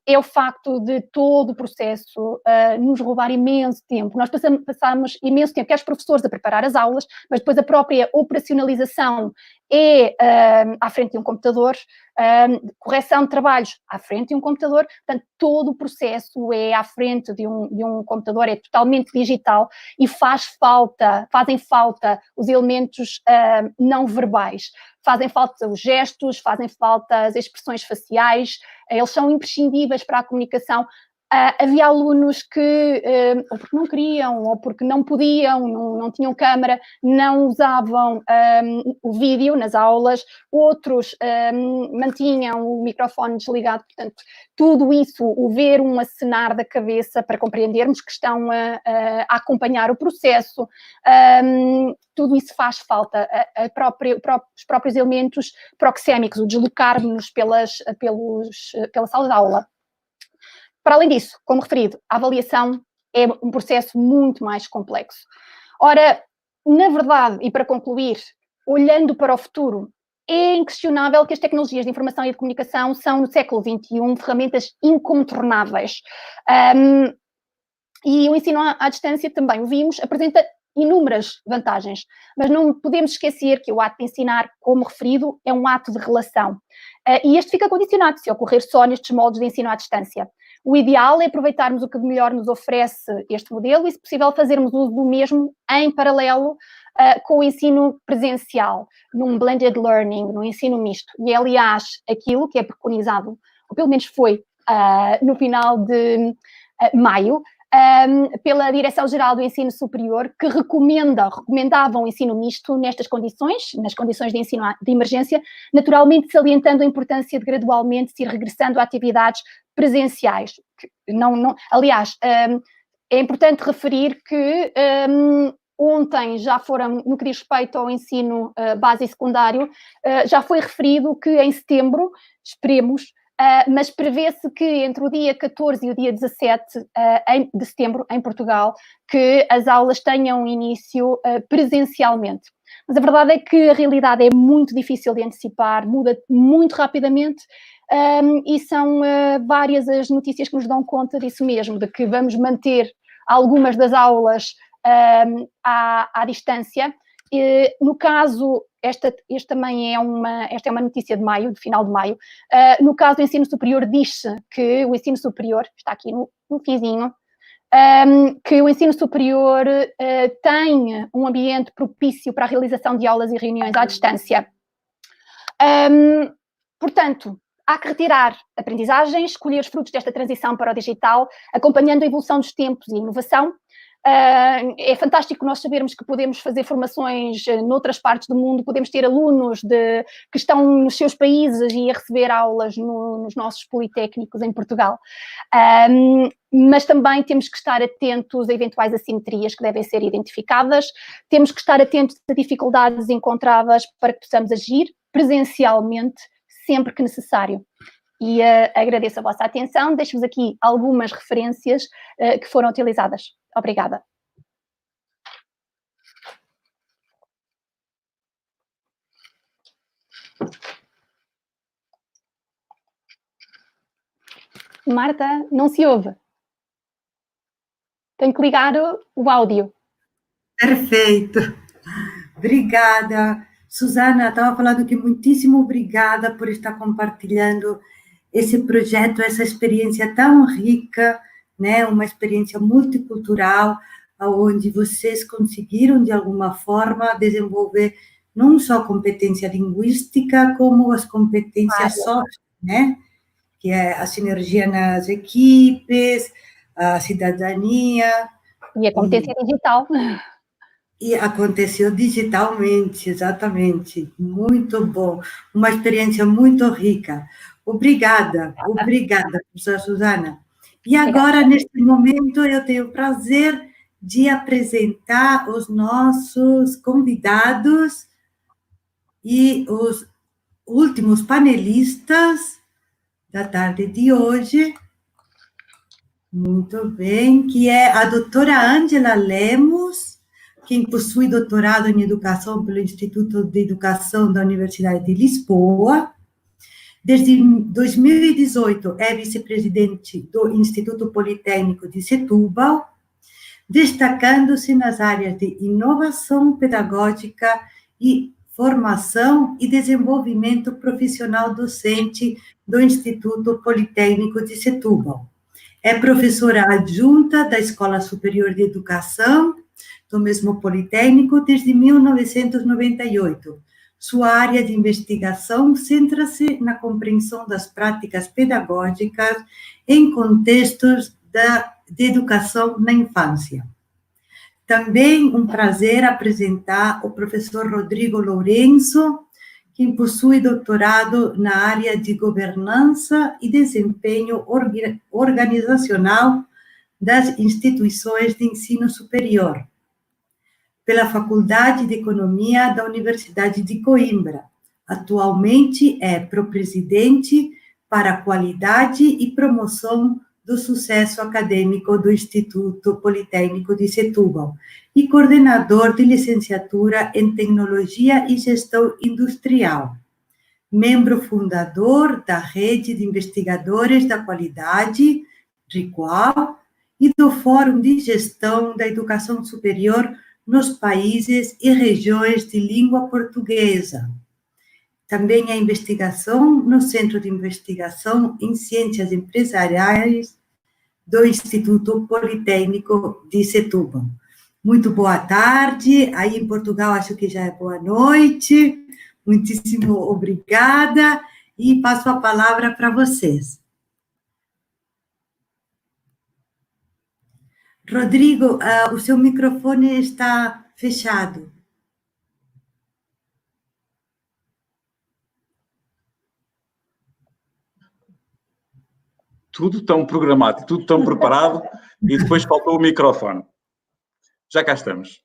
é o facto de todo o processo nos roubar imenso tempo. Nós passamos imenso tempo, quer os professores a preparar as aulas, mas depois a própria operacionalização é à frente de um computador, correção de trabalhos à frente de um computador, portanto, todo o processo é à frente de um computador, é totalmente digital e fazem falta os elementos não verbais. Fazem falta os gestos, fazem falta as expressões faciais, eles são imprescindíveis para a comunicação. Havia alunos que, ou porque não queriam, ou porque não podiam, não tinham câmara, não usavam o vídeo nas aulas, outros mantinham o microfone desligado, portanto, tudo isso, o ver um acenar da cabeça para compreendermos que estão a acompanhar o processo, tudo isso faz falta, os próprios elementos proxémicos, o deslocarmos pela sala de aula. Para além disso, como referido, a avaliação é um processo muito mais complexo. Ora, na verdade, e para concluir, olhando para o futuro, é inquestionável que as tecnologias de informação e de comunicação são, no século XXI, ferramentas incontornáveis. E o ensino à distância, também o vimos, apresenta inúmeras vantagens, mas não podemos esquecer que o ato de ensinar, como referido, é um ato de relação. E este fica condicionado se ocorrer só nestes moldes de ensino à distância. O ideal é aproveitarmos o que melhor nos oferece este modelo e, se possível, fazermos uso do mesmo em paralelo com o ensino presencial, num blended learning, no ensino misto. E é, aliás, aquilo que é preconizado, ou pelo menos foi no final de maio, pela Direção-Geral do Ensino Superior, que recomendava um ensino misto nestas condições, nas condições de ensino de emergência, naturalmente salientando a importância de gradualmente se ir regressando a atividades presenciais. Aliás, é importante referir que ontem já foram, no que diz respeito ao ensino base e secundário, já foi referido que em setembro, esperemos, mas prevê-se que entre o dia 14 e o dia 17 de setembro, em Portugal, que as aulas tenham início presencialmente. Mas a verdade é que a realidade é muito difícil de antecipar, muda muito rapidamente, e são várias as notícias que nos dão conta disso mesmo, de que vamos manter algumas das aulas à distância. No caso, esta também é uma notícia de maio, de final de maio. No caso do ensino superior, diz-se que o ensino superior, está aqui no fizinho, que o ensino superior tem um ambiente propício para a realização de aulas e reuniões à distância. Portanto, há que retirar aprendizagens, escolher os frutos desta transição para o digital, acompanhando a evolução dos tempos e inovação. É fantástico nós sabermos que podemos fazer formações noutras partes do mundo, podemos ter alunos que estão nos seus países e a receber aulas nos nossos politécnicos em Portugal. Mas também temos que estar atentos a eventuais assimetrias que devem ser identificadas, temos que estar atentos a dificuldades encontradas para que possamos agir presencialmente sempre que necessário. E agradeço a vossa atenção, deixo-vos aqui algumas referências que foram utilizadas. Obrigada. Marta, não se ouve. Tenho que ligar o áudio. Perfeito. Obrigada. Susana, estava falando que muitíssimo obrigada por estar compartilhando esse projeto, essa experiência tão rica, né? Uma experiência multicultural, onde vocês conseguiram, de alguma forma, desenvolver não só competência linguística, como as competências soft, né? Que é a sinergia nas equipes, a cidadania. E a competência digital. E aconteceu digitalmente, exatamente. Muito bom. Uma experiência muito rica. Obrigada, professora Susana. E agora, neste momento, eu tenho o prazer de apresentar os nossos convidados e os últimos panelistas da tarde de hoje. Muito bem, que é a doutora Ângela Lemos, quem possui doutorado em educação pelo Instituto de Educação da Universidade de Lisboa. Desde 2018 é vice-presidente do Instituto Politécnico de Setúbal, destacando-se nas áreas de inovação pedagógica e formação e desenvolvimento profissional docente do Instituto Politécnico de Setúbal. É professora adjunta da Escola Superior de Educação, do mesmo Politécnico, desde 1998. Sua área de investigação centra-se na compreensão das práticas pedagógicas em contextos de educação na infância. Também um prazer apresentar o professor Rodrigo Lourenço, que possui doutorado na área de governança e desempenho organizacional das instituições de ensino superior, pela Faculdade de Economia da Universidade de Coimbra. Atualmente é propresidente para a qualidade e promoção do sucesso acadêmico do Instituto Politécnico de Setúbal e coordenador de licenciatura em Tecnologia e Gestão Industrial. Membro fundador da Rede de Investigadores da Qualidade, RIQUAL, e do Fórum de Gestão da Educação Superior nos países e regiões de língua portuguesa. Também a investigação no Centro de Investigação em Ciências Empresariais do Instituto Politécnico de Setúbal. Muito boa tarde, aí em Portugal acho que já é boa noite, muitíssimo obrigada, e passo a palavra para vocês. Rodrigo, o seu microfone está fechado. Tudo tão programado, tudo tão preparado, e depois faltou o microfone. Já cá estamos.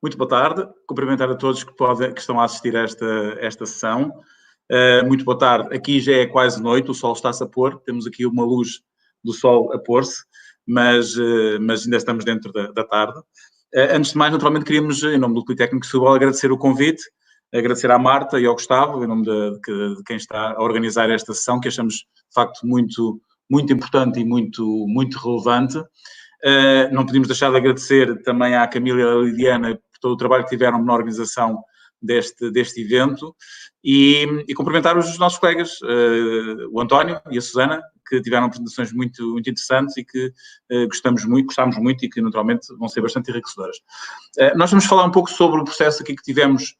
Muito boa tarde, cumprimentar a todos que estão a assistir a esta sessão. Muito boa tarde, aqui já é quase noite, o sol está-se a pôr, temos aqui uma luz do sol a pôr-se, mas ainda estamos dentro da tarde. Antes de mais, naturalmente, queríamos, em nome do Politécnico de Setúbal, agradecer o convite, agradecer à Marta e ao Gustavo, em nome de quem está a organizar esta sessão, que achamos, de facto, muito importante e muito relevante. Não podíamos deixar de agradecer também à Camila e à Lidiana por todo o trabalho que tiveram na organização deste evento e cumprimentar os nossos colegas, o António e a Susana, que tiveram apresentações muito interessantes e que gostámos muito e que naturalmente vão ser bastante enriquecedoras. Nós vamos falar um pouco sobre o processo aqui que tivemos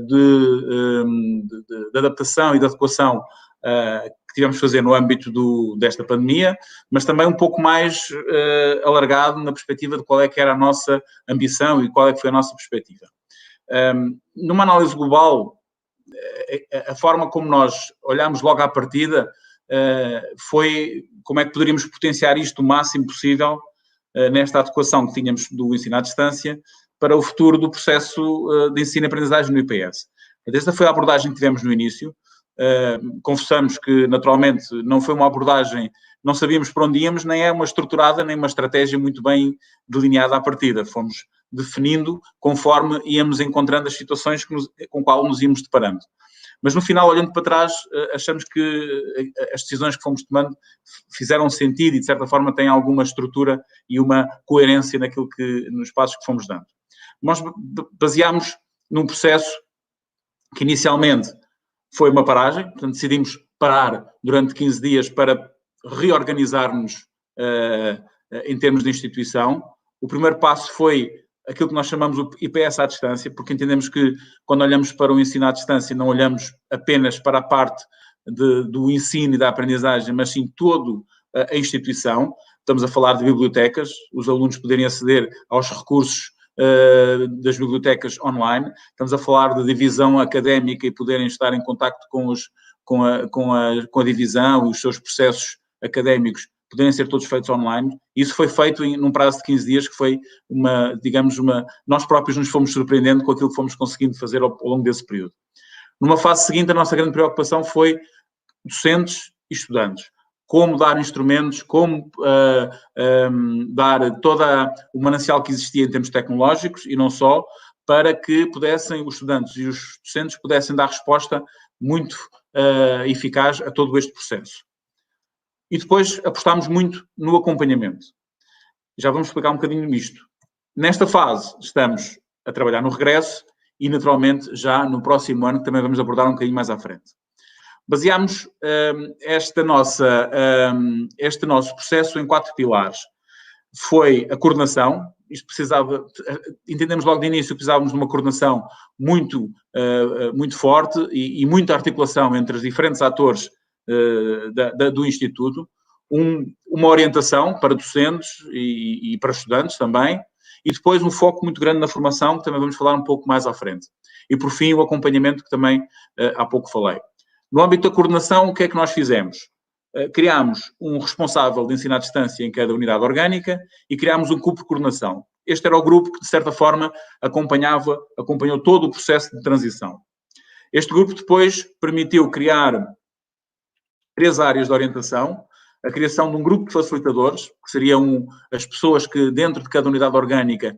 de adaptação e de adequação que tivemos de fazer no âmbito desta pandemia, mas também um pouco mais alargado na perspectiva de qual é que era a nossa ambição e qual é que foi a nossa perspectiva. Numa análise global, a forma como nós olhámos logo à partida foi como é que poderíamos potenciar isto o máximo possível nesta adequação que tínhamos do ensino à distância para o futuro do processo de ensino e aprendizagem no IPS. Esta foi a abordagem que tivemos no início. Confessamos que, naturalmente, não foi uma abordagem, não sabíamos para onde íamos, nem é uma estruturada, nem uma estratégia muito bem delineada à partida. Fomos definindo conforme íamos encontrando as situações com qual nos íamos deparando. Mas, no final, olhando para trás, achamos que as decisões que fomos tomando fizeram sentido e, de certa forma, têm alguma estrutura e uma coerência nos passos que fomos dando. Nós baseámos num processo que, inicialmente, foi uma paragem, portanto, decidimos parar durante 15 dias para reorganizar-nos em termos de instituição. O primeiro passo foi aquilo que nós chamamos o IPS à distância, porque entendemos que, quando olhamos para o ensino à distância, não olhamos apenas para a parte do ensino e da aprendizagem, mas sim toda a instituição. Estamos a falar de bibliotecas, os alunos poderem aceder aos recursos das bibliotecas online. Estamos a falar de divisão académica e poderem estar em contacto com a divisão e os seus processos académicos poderem ser todos feitos online. Isso foi feito num prazo de 15 dias, que foi nós próprios nos fomos surpreendendo com aquilo que fomos conseguindo fazer ao longo desse período. Numa fase seguinte, a nossa grande preocupação foi docentes e estudantes. como dar instrumentos, como dar todo o manancial que existia em termos tecnológicos e não só, para que pudessem os estudantes e os docentes pudessem dar resposta muito eficaz a todo este processo. E depois apostámos muito no acompanhamento. Já vamos explicar um bocadinho nisto. Nesta fase estamos a trabalhar no regresso e, naturalmente, já no próximo ano, que também vamos abordar um bocadinho mais à frente. Baseámos este nosso processo em 4 pilares. Foi a coordenação. Isto precisava, entendemos logo de início que precisávamos de uma coordenação muito forte e muita articulação entre os diferentes atores do Instituto, uma orientação para docentes e para estudantes também, e depois um foco muito grande na formação, que também vamos falar um pouco mais à frente. E, por fim, o acompanhamento, que também há pouco falei. No âmbito da coordenação, o que é que nós fizemos? Criámos um responsável de ensino à distância em cada unidade orgânica e criámos um grupo de coordenação. Este era o grupo que, de certa forma, acompanhou todo o processo de transição. Este grupo depois permitiu criar 3 áreas de orientação, a criação de um grupo de facilitadores, que seriam as pessoas que, dentro de cada unidade orgânica,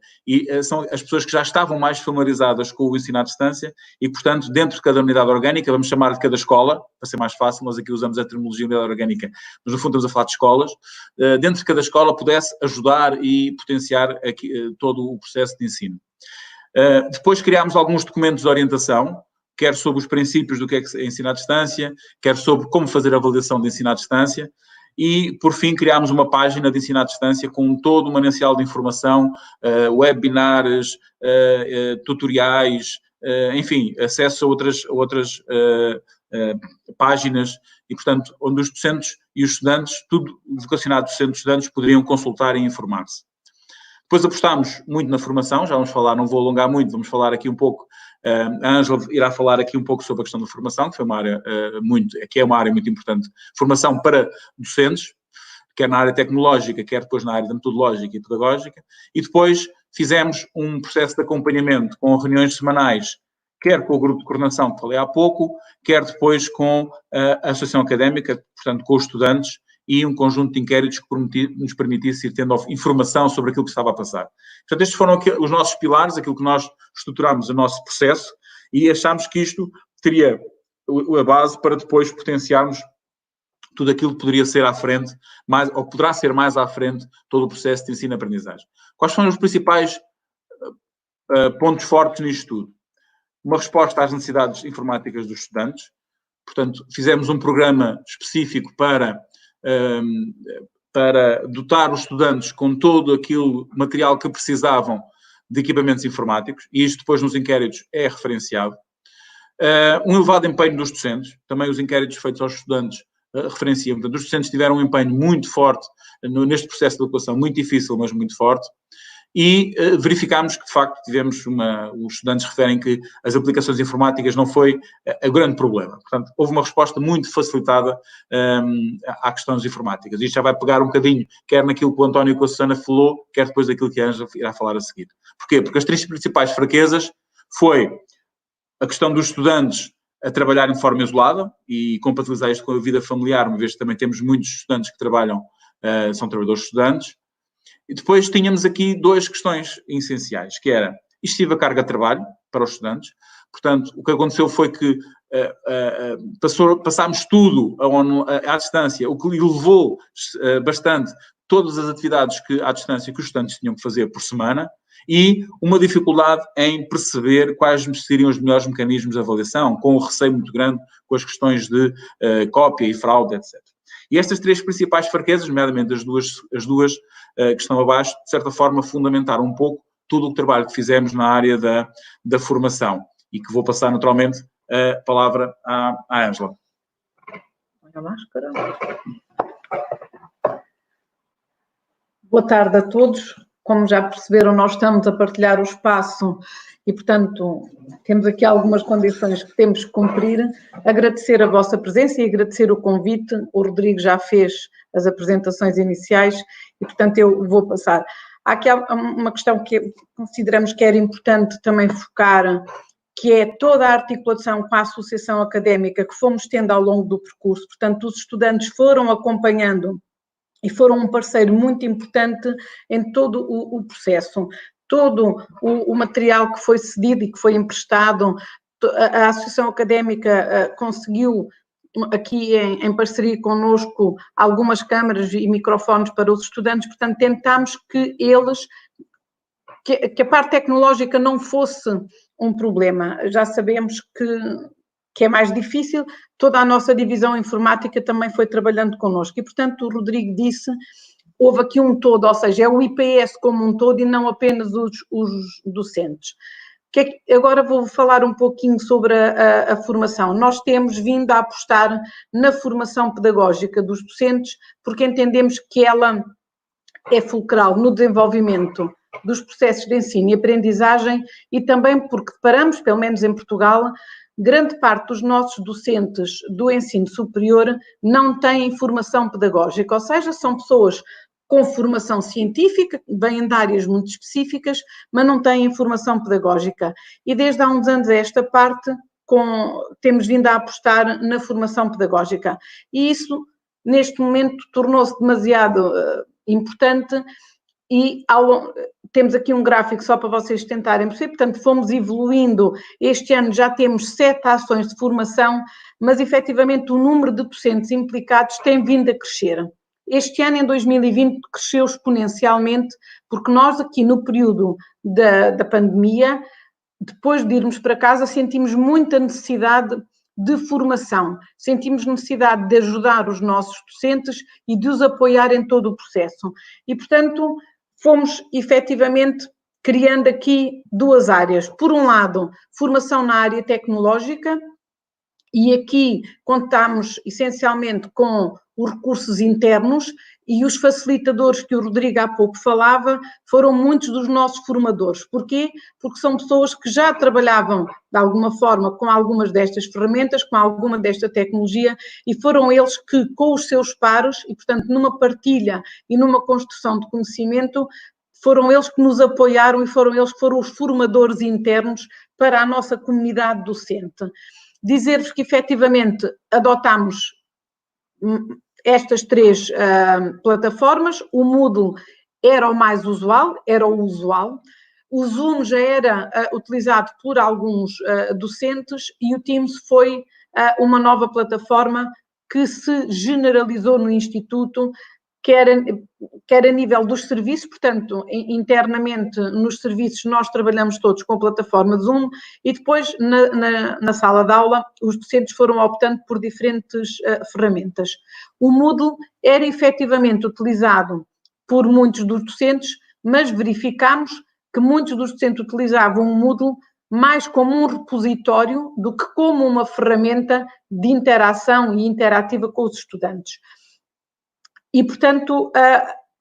são as pessoas que já estavam mais familiarizadas com o ensino à distância e, portanto, dentro de cada unidade orgânica, vamos chamar de cada escola, para ser mais fácil, nós aqui usamos a terminologia unidade orgânica, mas no fundo estamos a falar de escolas, dentro de cada escola pudesse ajudar e potenciar todo o processo de ensino. Depois criámos alguns documentos de orientação, quer sobre os princípios do que é ensino à distância, quer sobre como fazer a avaliação de ensino à distância, e, por fim, criámos uma página de ensino à distância com todo o manancial de informação, webinars, tutoriais, enfim, acesso a outras páginas e, portanto, onde os docentes e os estudantes, tudo vocacionado docentes e estudantes, poderiam consultar e informar-se. Depois apostámos muito na formação, já vamos falar, não vou alongar muito, vamos falar aqui um pouco. A Ângela irá falar aqui um pouco sobre a questão da formação, que foi uma área uma área muito importante. Formação para docentes, quer na área tecnológica, quer depois na área da metodológica e pedagógica. E depois fizemos um processo de acompanhamento com reuniões semanais, quer com o grupo de coordenação que falei há pouco, quer depois com a associação académica, portanto com os estudantes, e um conjunto de inquéritos que nos permitisse ir tendo informação sobre aquilo que estava a passar. Portanto, estes foram os nossos pilares, aquilo que nós estruturámos o nosso processo e achámos que isto teria a base para depois potenciarmos tudo aquilo que poderia ser à frente, ou poderá ser mais à frente, todo o processo de ensino-aprendizagem. Quais foram os principais pontos fortes nisto tudo? Uma resposta às necessidades informáticas dos estudantes. Portanto, fizemos um programa específico para dotar os estudantes com todo aquele material que precisavam de equipamentos informáticos, e isto depois nos inquéritos é referenciado. Um elevado empenho dos docentes, também os inquéritos feitos aos estudantes referenciam. Portanto, os docentes tiveram um empenho muito forte neste processo de educação, muito difícil, mas muito forte. E verificámos que, de facto, os estudantes referem que as aplicações informáticas não foi o grande problema. Portanto, houve uma resposta muito facilitada à questões informáticas. Isto já vai pegar um bocadinho, quer naquilo que o António e a Susana falou, quer depois daquilo que a Ângela irá falar a seguir. Porquê? Porque as 3 principais fraquezas foi a questão dos estudantes a trabalhar de forma isolada e compatibilizar isto com a vida familiar, uma vez que também temos muitos estudantes que trabalham, são trabalhadores estudantes. E depois tínhamos aqui 2 questões essenciais, que era excessiva carga de trabalho para os estudantes. Portanto, o que aconteceu foi que passámos tudo à distância, o que elevou bastante todas as atividades à distância que os estudantes tinham que fazer por semana, e uma dificuldade em perceber quais seriam os melhores mecanismos de avaliação, com um receio muito grande com as questões de cópia e fraude, etc. E estas 3 principais fraquezas, nomeadamente as duas que estão abaixo, de certa forma fundamentaram um pouco todo o trabalho que fizemos na área da formação, e que vou passar naturalmente a palavra à Ângela. Põe a máscara. Boa tarde a todos. Como já perceberam, nós estamos a partilhar o espaço e, portanto, temos aqui algumas condições que temos que cumprir. Agradecer a vossa presença e agradecer o convite. O Rodrigo já fez as apresentações iniciais e, portanto, eu vou passar. Há aqui uma questão que consideramos que era importante também focar que é toda a articulação com a associação académica que fomos tendo ao longo do percurso. Portanto, os estudantes foram acompanhando e foram um parceiro muito importante em todo o processo. Todo o material que foi cedido e que foi emprestado, a associação académica conseguiu, aqui em parceria connosco, algumas câmaras e microfones para os estudantes, portanto, tentámos que eles, que a parte tecnológica não fosse um problema. Já sabemos que é mais difícil, toda a nossa divisão informática também foi trabalhando connosco e, portanto, o Rodrigo disse, houve aqui um todo, ou seja, é o IPS como um todo e não apenas os docentes. Agora vou falar um pouquinho sobre a formação. Nós temos vindo a apostar na formação pedagógica dos docentes porque entendemos que ela é fulcral no desenvolvimento dos processos de ensino e aprendizagem e também porque deparamos, pelo menos em Portugal, grande parte dos nossos docentes do ensino superior não têm formação pedagógica, ou seja, são pessoas com formação científica, vêm de áreas muito específicas, mas não têm formação pedagógica. E desde há uns anos a esta parte, temos vindo a apostar na formação pedagógica. E isso, neste momento, tornou-se demasiado importante e temos aqui um gráfico só para vocês tentarem perceber, portanto, fomos evoluindo. Este ano já temos 7 ações de formação, mas, efetivamente, o número de docentes implicados tem vindo a crescer. Este ano, em 2020, cresceu exponencialmente, porque nós aqui no período da pandemia, depois de irmos para casa, sentimos muita necessidade de formação, sentimos necessidade de ajudar os nossos docentes e de os apoiar em todo o processo. E, portanto, fomos efetivamente criando aqui 2 áreas. Por um lado, formação na área tecnológica, e aqui contamos essencialmente com os recursos internos e os facilitadores que o Rodrigo há pouco falava foram muitos dos nossos formadores. Porquê? Porque são pessoas que já trabalhavam de alguma forma com algumas destas ferramentas, com alguma desta tecnologia e foram eles que, com os seus pares e, portanto, numa partilha e numa construção de conhecimento, foram eles que nos apoiaram e foram eles que foram os formadores internos para a nossa comunidade docente. Dizer-vos que, efetivamente, adotámos estas 3 plataformas. O Moodle era o mais usual, era o usual. O Zoom já era utilizado por alguns docentes e o Teams foi uma nova plataforma que se generalizou no Instituto, quer a nível dos serviços, portanto, internamente nos serviços nós trabalhamos todos com a plataforma Zoom e depois na sala de aula os docentes foram optando por diferentes ferramentas. O Moodle era efetivamente utilizado por muitos dos docentes, mas verificámos que muitos dos docentes utilizavam o Moodle mais como um repositório do que como uma ferramenta de interação e interativa com os estudantes. E, portanto,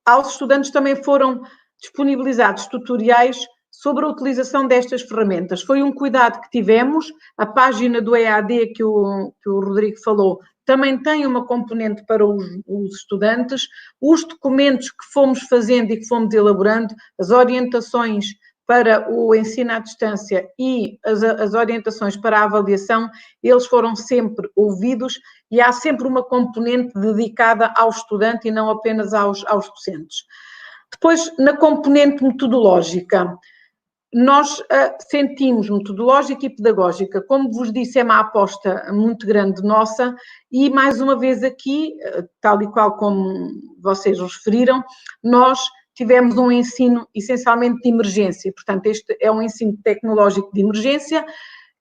aos estudantes também foram disponibilizados tutoriais sobre a utilização destas ferramentas. Foi um cuidado que tivemos. A página do EAD que o Rodrigo falou também tem uma componente para os estudantes. Os documentos que fomos fazendo e que fomos elaborando, as orientações para o ensino à distância e as orientações para a avaliação, eles foram sempre ouvidos e há sempre uma componente dedicada ao estudante e não apenas aos docentes. Depois, na componente metodológica, nós sentimos metodológica e pedagógica, como vos disse, é uma aposta muito grande nossa e, mais uma vez aqui, tal e qual como vocês os referiram, nós tivemos um ensino essencialmente de emergência, portanto este é um ensino tecnológico de emergência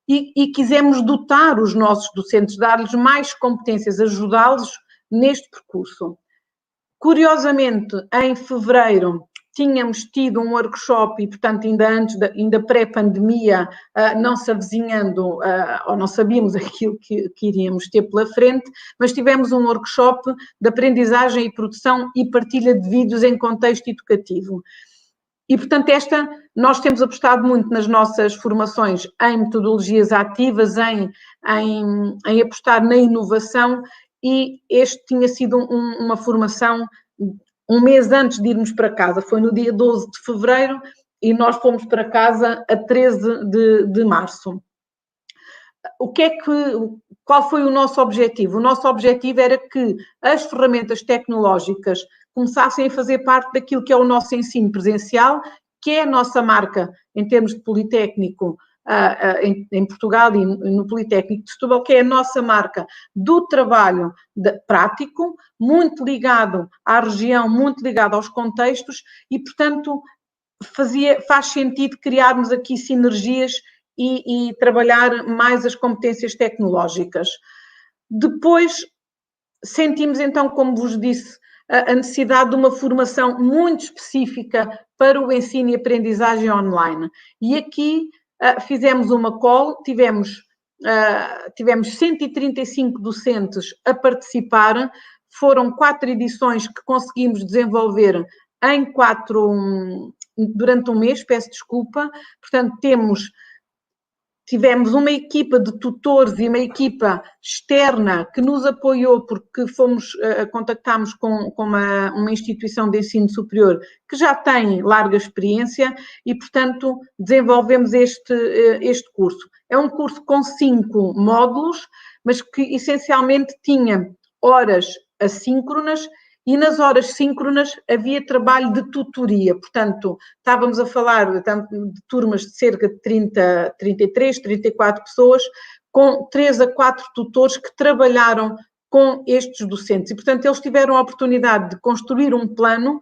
e quisemos dotar os nossos docentes, dar-lhes mais competências, ajudá-los neste percurso. Curiosamente, em fevereiro tínhamos tido um workshop e, portanto, ainda pré-pandemia, não se avizinhando, ou não sabíamos aquilo que iríamos ter pela frente, mas tivemos um workshop de aprendizagem e produção e partilha de vídeos em contexto educativo. E, portanto, nós temos apostado muito nas nossas formações em metodologias ativas, em apostar na inovação e este tinha sido uma formação um mês antes de irmos para casa, foi no dia 12 de fevereiro e nós fomos para casa a 13 de março. qual foi o nosso objetivo? O nosso objetivo era que as ferramentas tecnológicas começassem a fazer parte daquilo que é o nosso ensino presencial, que é a nossa marca em termos de Politécnico em Portugal e no Politécnico de Setúbal, que é a nossa marca do trabalho prático, muito ligado à região, muito ligado aos contextos e, portanto, faz sentido criarmos aqui sinergias e trabalhar mais as competências tecnológicas. Depois, sentimos então, como vos disse, a necessidade de uma formação muito específica para o ensino e aprendizagem online. E aqui fizemos uma call, tivemos 135 docentes a participar, foram 4 edições que conseguimos desenvolver durante um mês, peço desculpa, portanto tivemos uma equipa de tutores e uma equipa externa que nos apoiou porque contactámos com uma instituição de ensino superior que já tem larga experiência e, portanto, desenvolvemos este curso. É um curso com 5 módulos, mas que essencialmente tinha horas assíncronas e nas horas síncronas havia trabalho de tutoria, portanto, estávamos a falar de turmas de cerca de 33, 34 pessoas, com 3 a 4 tutores que trabalharam com estes docentes. E, portanto, eles tiveram a oportunidade de construir um plano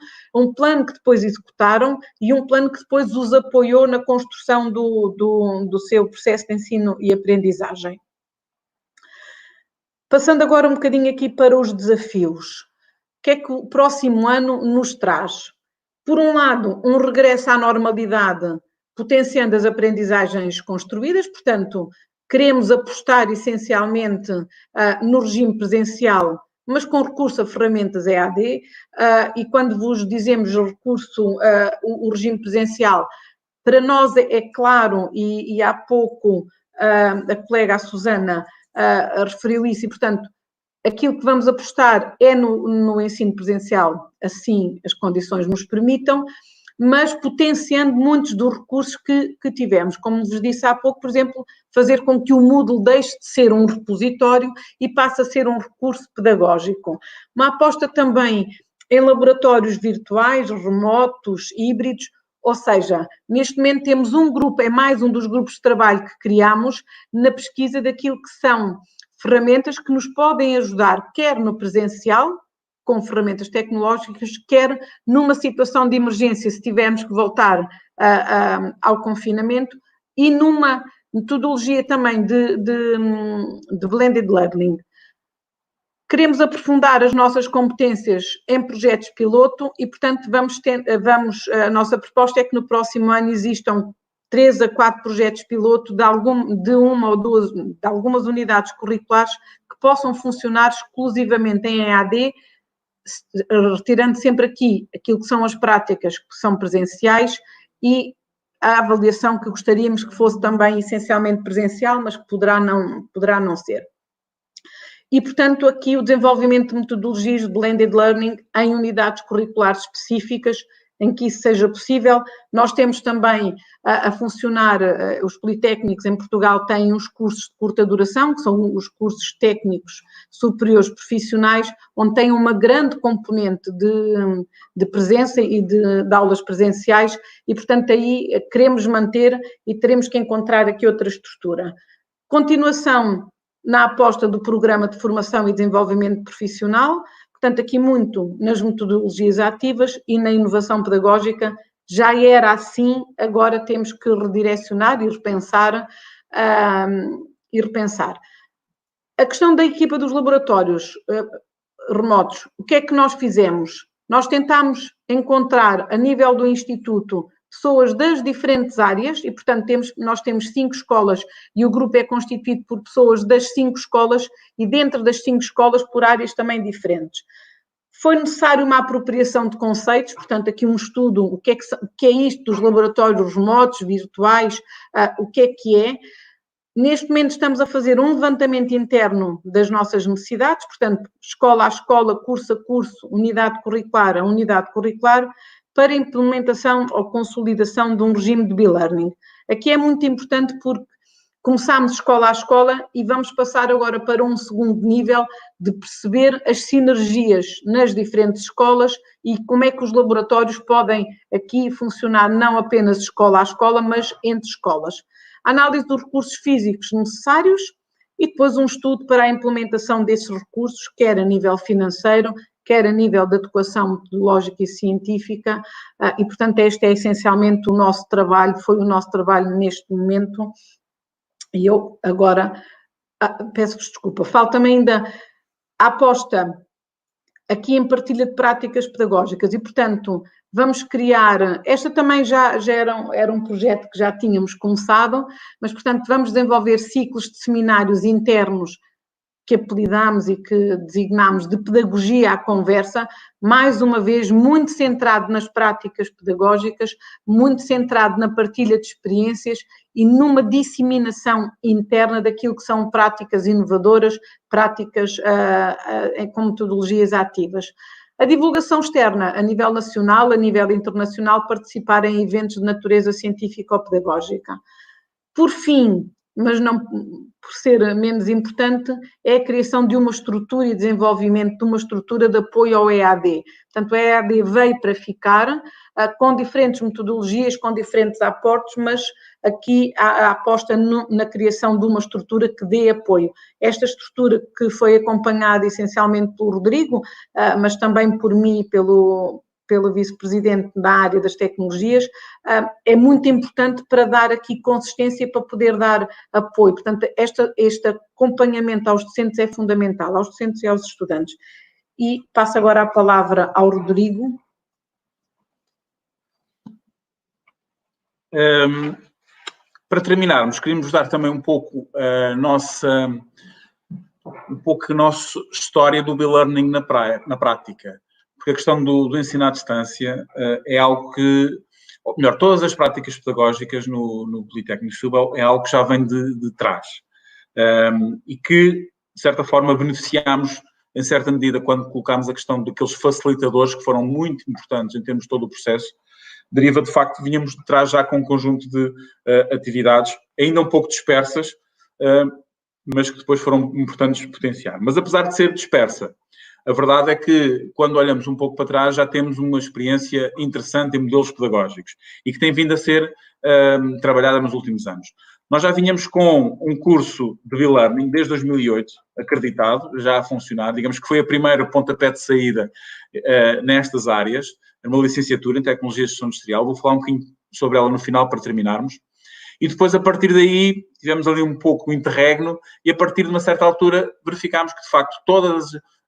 que depois executaram e um plano que depois os apoiou na construção do seu processo de ensino e aprendizagem. Passando agora um bocadinho aqui para os desafios. O que é que o próximo ano nos traz? Por um lado, um regresso à normalidade, potenciando as aprendizagens construídas, portanto, queremos apostar essencialmente no regime presencial, mas com recurso a ferramentas EAD, e quando vos dizemos o regime presencial, para nós é claro, e há pouco a colega, a Susana, referiu isso, e portanto, aquilo que vamos apostar é no ensino presencial, assim as condições nos permitam, mas potenciando muitos dos recursos que tivemos. Como vos disse há pouco, por exemplo, fazer com que o Moodle deixe de ser um repositório e passe a ser um recurso pedagógico. Uma aposta também em laboratórios virtuais, remotos, híbridos, ou seja, neste momento temos um grupo, é mais um dos grupos de trabalho que criamos na pesquisa daquilo que são ferramentas que nos podem ajudar, quer no presencial, com ferramentas tecnológicas, quer numa situação de emergência, se tivermos que voltar ao confinamento, e numa metodologia também de blended learning. Queremos aprofundar as nossas competências em projetos piloto e, portanto, a nossa proposta é que no próximo ano existam 3 a 4 projetos piloto de uma ou duas, de algumas unidades curriculares que possam funcionar exclusivamente em EAD, retirando sempre aqui aquilo que são as práticas que são presenciais e a avaliação que gostaríamos que fosse também essencialmente presencial, mas que poderá não ser. E, portanto, aqui o desenvolvimento de metodologias de blended learning em unidades curriculares específicas, em que isso seja possível. Nós temos também a funcionar, os politécnicos em Portugal têm uns cursos de curta duração, que são os cursos técnicos superiores profissionais, onde tem uma grande componente de presença e de aulas presenciais e, portanto, aí queremos manter e teremos que encontrar aqui outra estrutura. Continuação na aposta do programa de formação e desenvolvimento profissional, portanto, aqui muito nas metodologias ativas e na inovação pedagógica. Já era assim, agora temos que redirecionar e repensar. A questão da equipa dos laboratórios remotos, o que é que nós fizemos? Nós tentámos encontrar, a nível do Instituto, pessoas das diferentes áreas e, portanto, nós temos 5 escolas e o grupo é constituído por pessoas das 5 escolas e dentro das 5 escolas por áreas também diferentes. Foi necessário uma apropriação de conceitos, portanto, aqui um estudo, o que é isto dos laboratórios remotos, virtuais, o que é. Neste momento estamos a fazer um levantamento interno das nossas necessidades, portanto, escola a escola, curso a curso, unidade curricular a unidade curricular, para implementação ou consolidação de um regime de e-learning. Aqui é muito importante porque Começámos escola a escola e vamos passar agora para um segundo nível de perceber as sinergias nas diferentes escolas e como é que os laboratórios podem aqui funcionar não apenas escola a escola, mas entre escolas. A análise dos recursos físicos necessários e depois um estudo para a implementação desses recursos, quer a nível financeiro, quer a nível de adequação metodológica e científica, e portanto este é essencialmente o nosso trabalho, foi o nosso trabalho neste momento. E eu agora, peço-vos desculpa, falta-me ainda a aposta aqui em partilha de práticas pedagógicas e, portanto, vamos criar, esta também já era um projeto que já tínhamos começado, mas, portanto, vamos desenvolver ciclos de seminários internos que apelidámos e que designámos de pedagogia à conversa, mais uma vez muito centrado nas práticas pedagógicas, muito centrado na partilha de experiências e numa disseminação interna daquilo que são práticas inovadoras, práticas com metodologias ativas. A divulgação externa, a nível nacional, a nível internacional, participar em eventos de natureza científica ou pedagógica. Por fim, mas não por ser menos importante, é a criação de uma estrutura e desenvolvimento de uma estrutura de apoio ao EAD. Portanto, o EAD veio para ficar, com diferentes metodologias, com diferentes aportes, mas aqui há a aposta na criação de uma estrutura que dê apoio. Esta estrutura que foi acompanhada essencialmente pelo Rodrigo, mas também por mim e pelo vice-presidente da área das tecnologias, é muito importante para dar aqui consistência e para poder dar apoio. Portanto, este acompanhamento aos docentes é fundamental, aos docentes e aos estudantes. E passo agora a palavra ao Rodrigo. Para terminarmos, queríamos dar também um pouco a nossa história do e-learning na prática. Porque a questão do ensino à distância é algo que, ou melhor, todas as práticas pedagógicas no Politécnico de Setúbal é algo que já vem de trás. E que, de certa forma, beneficiámos, em certa medida, quando colocámos a questão daqueles facilitadores que foram muito importantes em termos de todo o processo, deriva, de facto, vinhamos de trás já com um conjunto de atividades, ainda um pouco dispersas, mas que depois foram importantes potenciar. Mas, apesar de ser dispersa, a verdade é que, quando olhamos um pouco para trás, já temos uma experiência interessante em modelos pedagógicos e que tem vindo a ser trabalhada nos últimos anos. Nós já vinhamos com um curso de e-learning desde 2008, acreditado, já a funcionar, digamos que foi a primeira pontapé de saída nestas áreas, uma licenciatura em Tecnologia de Gestão Industrial. Vou falar um bocadinho sobre ela no final para terminarmos. E depois, a partir daí, tivemos ali um pouco o interregno e, a partir de uma certa altura, verificámos que, de facto, todas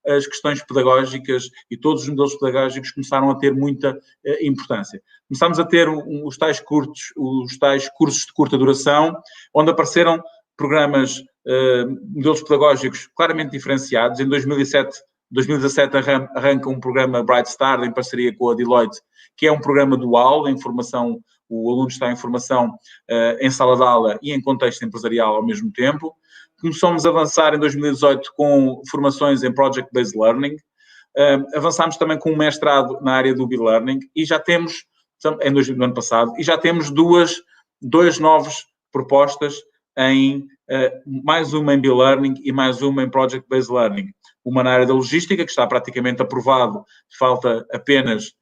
as questões pedagógicas e todos os modelos pedagógicos começaram a ter muita importância. Começámos a ter os tais cursos de curta duração, onde apareceram programas, modelos pedagógicos claramente diferenciados. Em 2017 arranca um programa Bright Start em parceria com a Deloitte, que é um programa dual, em formação, o aluno está em formação em sala de aula e em contexto empresarial ao mesmo tempo. Começamos a avançar em 2018 com formações em Project-Based Learning. Avançámos também com um mestrado na área do e-learning e já temos, no ano passado, e já temos duas novas propostas em mais uma em e-learning e mais uma em Project-Based Learning. Uma na área da logística, que está praticamente aprovado, falta apenas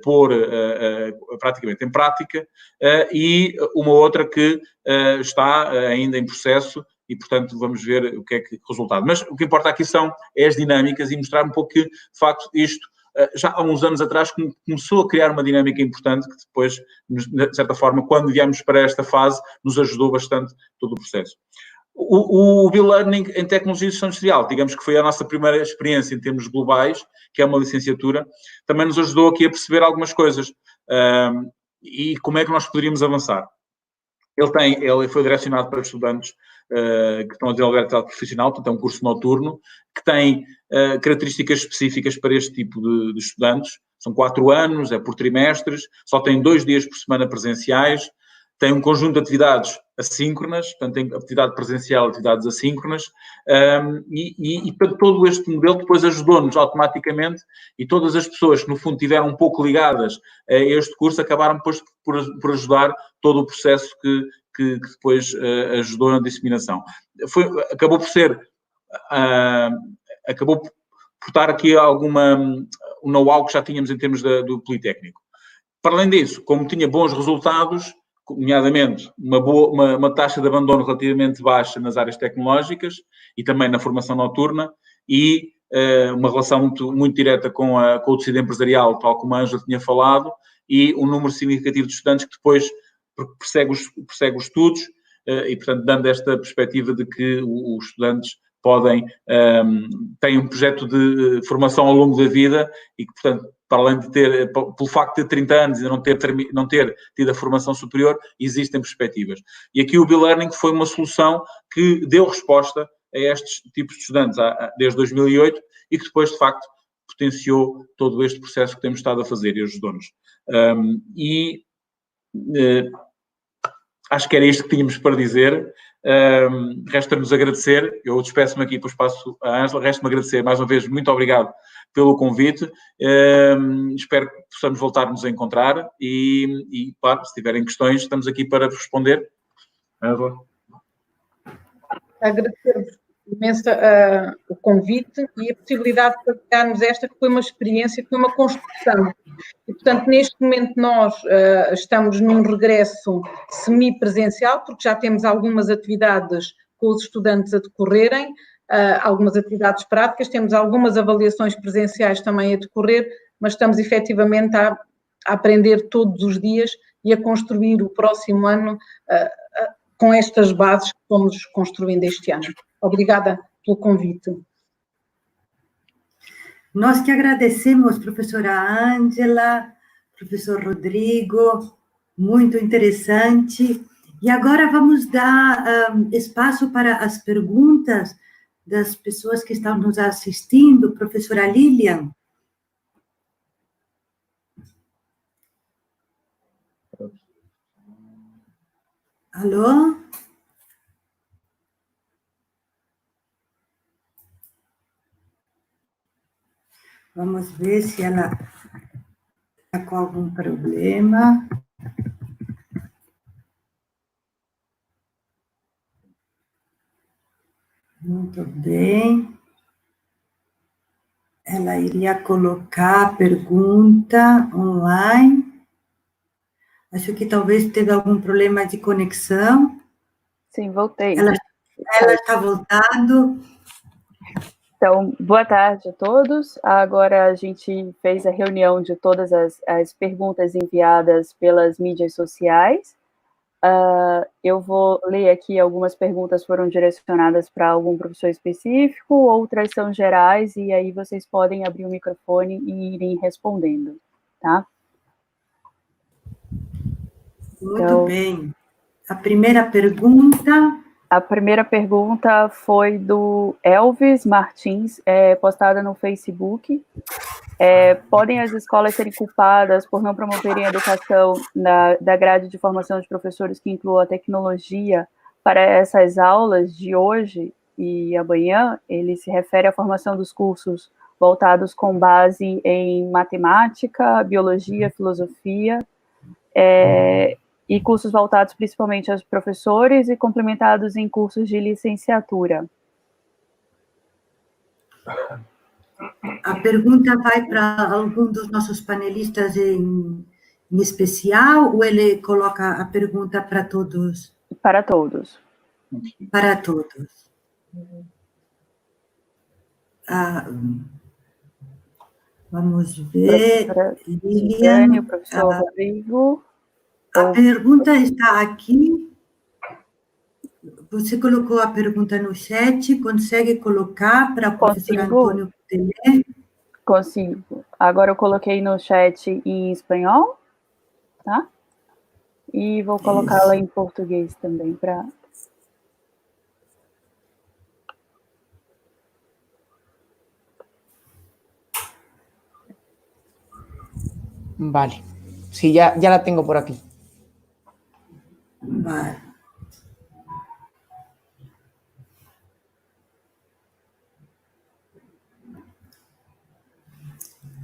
pôr praticamente em prática, e uma outra que está ainda em processo e, portanto, vamos ver o que é que resultado. Mas o que importa aqui são as dinâmicas e mostrar um pouco que, de facto, isto já há uns anos atrás começou a criar uma dinâmica importante que depois, de certa forma, quando viemos para esta fase, nos ajudou bastante todo o processo. O e-learning em Tecnologia de Gestão Industrial, digamos que foi a nossa primeira experiência em termos globais, que é uma licenciatura, também nos ajudou aqui a perceber algumas coisas e como é que nós poderíamos avançar. Ele foi direcionado para estudantes que estão a desenvolver atividade profissional, portanto é um curso noturno, que tem características específicas para este tipo de estudantes. São 4 anos, é por trimestres, só tem 2 dias por semana presenciais, tem um conjunto de atividades assíncronas, portanto tem atividade presencial e atividades assíncronas, e todo este modelo depois ajudou-nos automaticamente e todas as pessoas que no fundo estiveram um pouco ligadas a este curso acabaram depois por ajudar todo o processo que depois ajudou na disseminação. Acabou por estar aqui um know-how que já tínhamos em termos do Politécnico. Para além disso, como tinha bons resultados, nomeadamente uma taxa de abandono relativamente baixa nas áreas tecnológicas e também na formação noturna e uma relação muito direta com o tecido empresarial, tal como a Ângela tinha falado, e um número significativo de estudantes que depois persegue os estudos e, portanto, dando esta perspectiva de que os estudantes têm um projeto de formação ao longo da vida e que, portanto, para além de pelo facto de ter 30 anos e não ter tido a formação superior, existem perspectivas. E aqui o B-Learning foi uma solução que deu resposta a estes tipos de estudantes desde 2008 e que depois, de facto, potenciou todo este processo que temos estado a fazer e ajudou-nos. Acho que era isto que tínhamos para dizer. Resta-nos agradecer. Eu despeço-me aqui para o espaço à Ângela. Resta-me agradecer mais uma vez. Muito obrigado pelo convite. Espero que possamos voltar-nos a encontrar e, claro, se tiverem questões, estamos aqui para responder. Ângela. Agradecer-vos imenso o convite e a possibilidade de partilharmos esta, que foi uma experiência, que foi uma construção. E, portanto, neste momento nós estamos num regresso semipresencial, porque já temos algumas atividades com os estudantes a decorrerem, algumas atividades práticas, temos algumas avaliações presenciais também a decorrer, mas estamos efetivamente a aprender todos os dias e a construir o próximo ano com estas bases que fomos construindo este ano. Obrigada pelo convite. Nós que agradecemos, professora Ângela, professor Rodrigo, muito interessante. E agora vamos dar espaço para as perguntas das pessoas que estão nos assistindo. Professora Lilian. Alô? Vamos ver se ela está com algum problema. Muito bem. Ela iria colocar a pergunta online. Acho que talvez teve algum problema de conexão. Sim, voltei. Ela está voltando. Então, boa tarde a todos. Agora a gente fez a reunião de todas as perguntas enviadas pelas mídias sociais. Eu vou ler aqui, algumas perguntas foram direcionadas para algum professor específico, outras são gerais, e aí vocês podem abrir o microfone e irem respondendo, tá? Muito então, bem. A primeira pergunta... A primeira pergunta foi do Elvis Martins, postada no Facebook. Podem as escolas serem culpadas por não promoverem a educação da grade de formação de professores que inclua a tecnologia para essas aulas de hoje e amanhã? Ele se refere à formação dos cursos voltados com base em matemática, biologia, filosofia, e cursos voltados principalmente aos professores e complementados em cursos de licenciatura. A pergunta vai para algum dos nossos panelistas em especial, ou ele coloca a pergunta para todos? Para todos. Para todos. Vamos ver. Lilian, o professor Rodrigo. A pergunta está aqui. Você colocou a pergunta no chat, consegue colocar para o professor Antônio ler? Consigo. Agora eu coloquei no chat em espanhol, tá? E vou colocá-la em português também para... Vale. Sí, ya la tengo por aquí. Vale.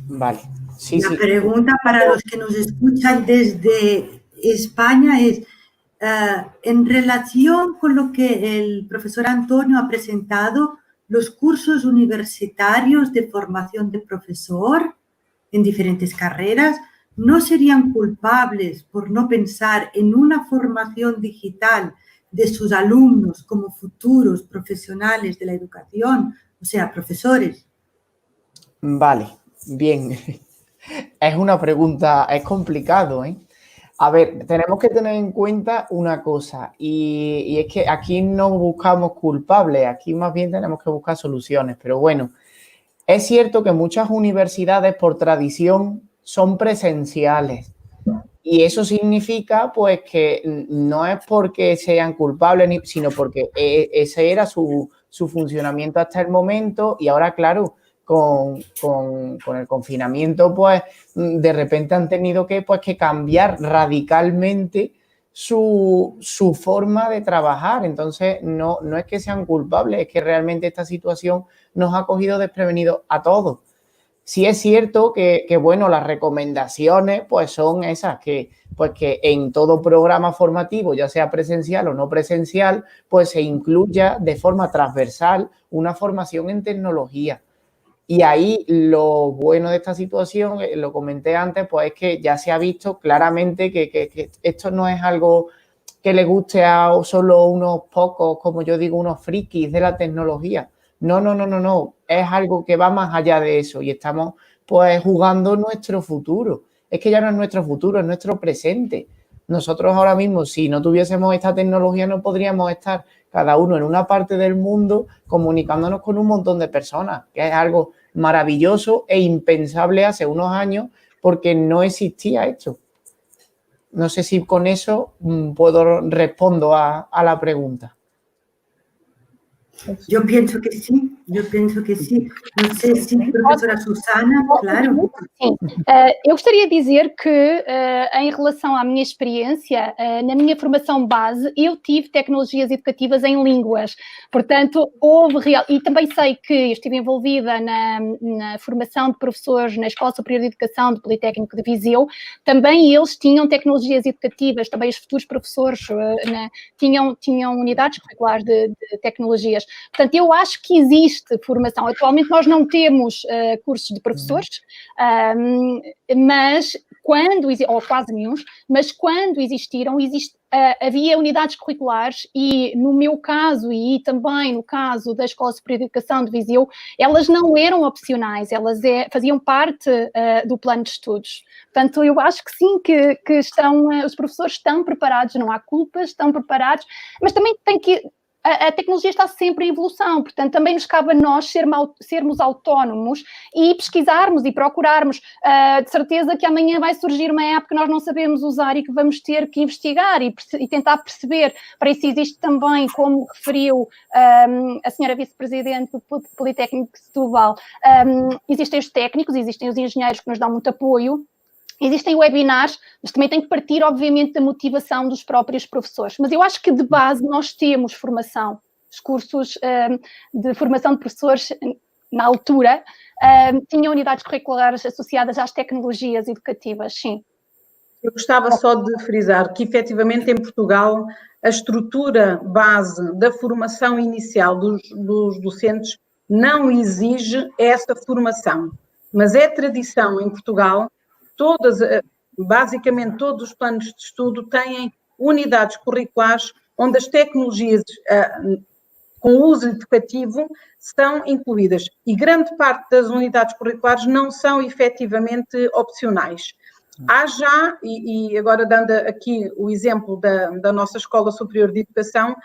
Vale. Sí, La pregunta para los que nos escuchan desde España es: en relación con lo que el profesor Antonio ha presentado, los cursos universitarios de formación de profesor en diferentes carreras no serían culpables por no pensar en una formación digital de sus alumnos como futuros profesionales de la educación, o sea, profesores. Vale, bien. Es una pregunta, es complicado, ¿eh? A ver, tenemos que tener en cuenta una cosa y es que aquí no buscamos culpables, aquí más bien tenemos que buscar soluciones. Pero bueno, es cierto que muchas universidades por tradición son presenciales y eso significa pues que no es porque sean culpables, sino porque ese era su funcionamiento hasta el momento y ahora, claro, con el confinamiento, pues de repente han tenido que cambiar radicalmente su forma de trabajar. Entonces, no es que sean culpables, es que realmente esta situación nos ha cogido desprevenidos a todos. Sí es cierto que bueno, las recomendaciones pues son esas, que en todo programa formativo, ya sea presencial o no presencial, pues se incluya de forma transversal una formación en tecnología. Y ahí lo bueno de esta situación, lo comenté antes, pues es que ya se ha visto claramente que esto no es algo que le guste a solo unos pocos, como yo digo, unos frikis de la tecnología. No. Es algo que va más allá de eso y estamos pues jugando nuestro futuro. Es que ya no es nuestro futuro, es nuestro presente. Nosotros ahora mismo, si no tuviésemos esta tecnología, no podríamos estar cada uno en una parte del mundo comunicándonos con un montón de personas, que es algo maravilloso e impensable hace unos años porque no existía esto. No sé si con eso puedo responder a la pregunta. Yo pienso que sí. Não sei se professora Susana, claro. Sim, eu gostaria de dizer que em relação à minha experiência, na minha formação base, eu tive tecnologias educativas em línguas, portanto, e também sei que eu estive envolvida na formação de professores na Escola Superior de Educação do Politécnico de Viseu, também eles tinham tecnologias educativas, também os futuros professores tinham unidades curriculares de tecnologias. Portanto, eu acho que existe formação. Atualmente nós não temos cursos de professores, mas ou quase nenhum, mas quando existiram, havia unidades curriculares e no meu caso e também no caso da Escola Superior de Educação de Viseu, elas não eram opcionais, elas faziam parte do plano de estudos. Portanto, eu acho que sim, que os professores estão preparados, não há culpas, estão preparados, mas também tem que... A tecnologia está sempre em evolução, portanto, também nos cabe a nós sermos autónomos e pesquisarmos e procurarmos. De certeza que amanhã vai surgir uma app que nós não sabemos usar e que vamos ter que investigar e tentar perceber. Para isso existe também, como referiu a senhora vice-presidente do Politécnico de Setúbal, existem os técnicos, existem os engenheiros que nos dão muito apoio. Existem webinars, mas também tem que partir, obviamente, da motivação dos próprios professores. Mas eu acho que, de base, nós temos formação. Os cursos de formação de professores, na altura, tinham unidades curriculares associadas às tecnologias educativas, sim. Eu gostava só de frisar que, efetivamente, em Portugal, a estrutura base da formação inicial dos docentes não exige essa formação. Mas é tradição em Portugal... basicamente todos os planos de estudo têm unidades curriculares onde as tecnologias com uso educativo são incluídas e grande parte das unidades curriculares não são efetivamente opcionais. Há já, e agora dando aqui o exemplo da nossa Escola Superior de Educação,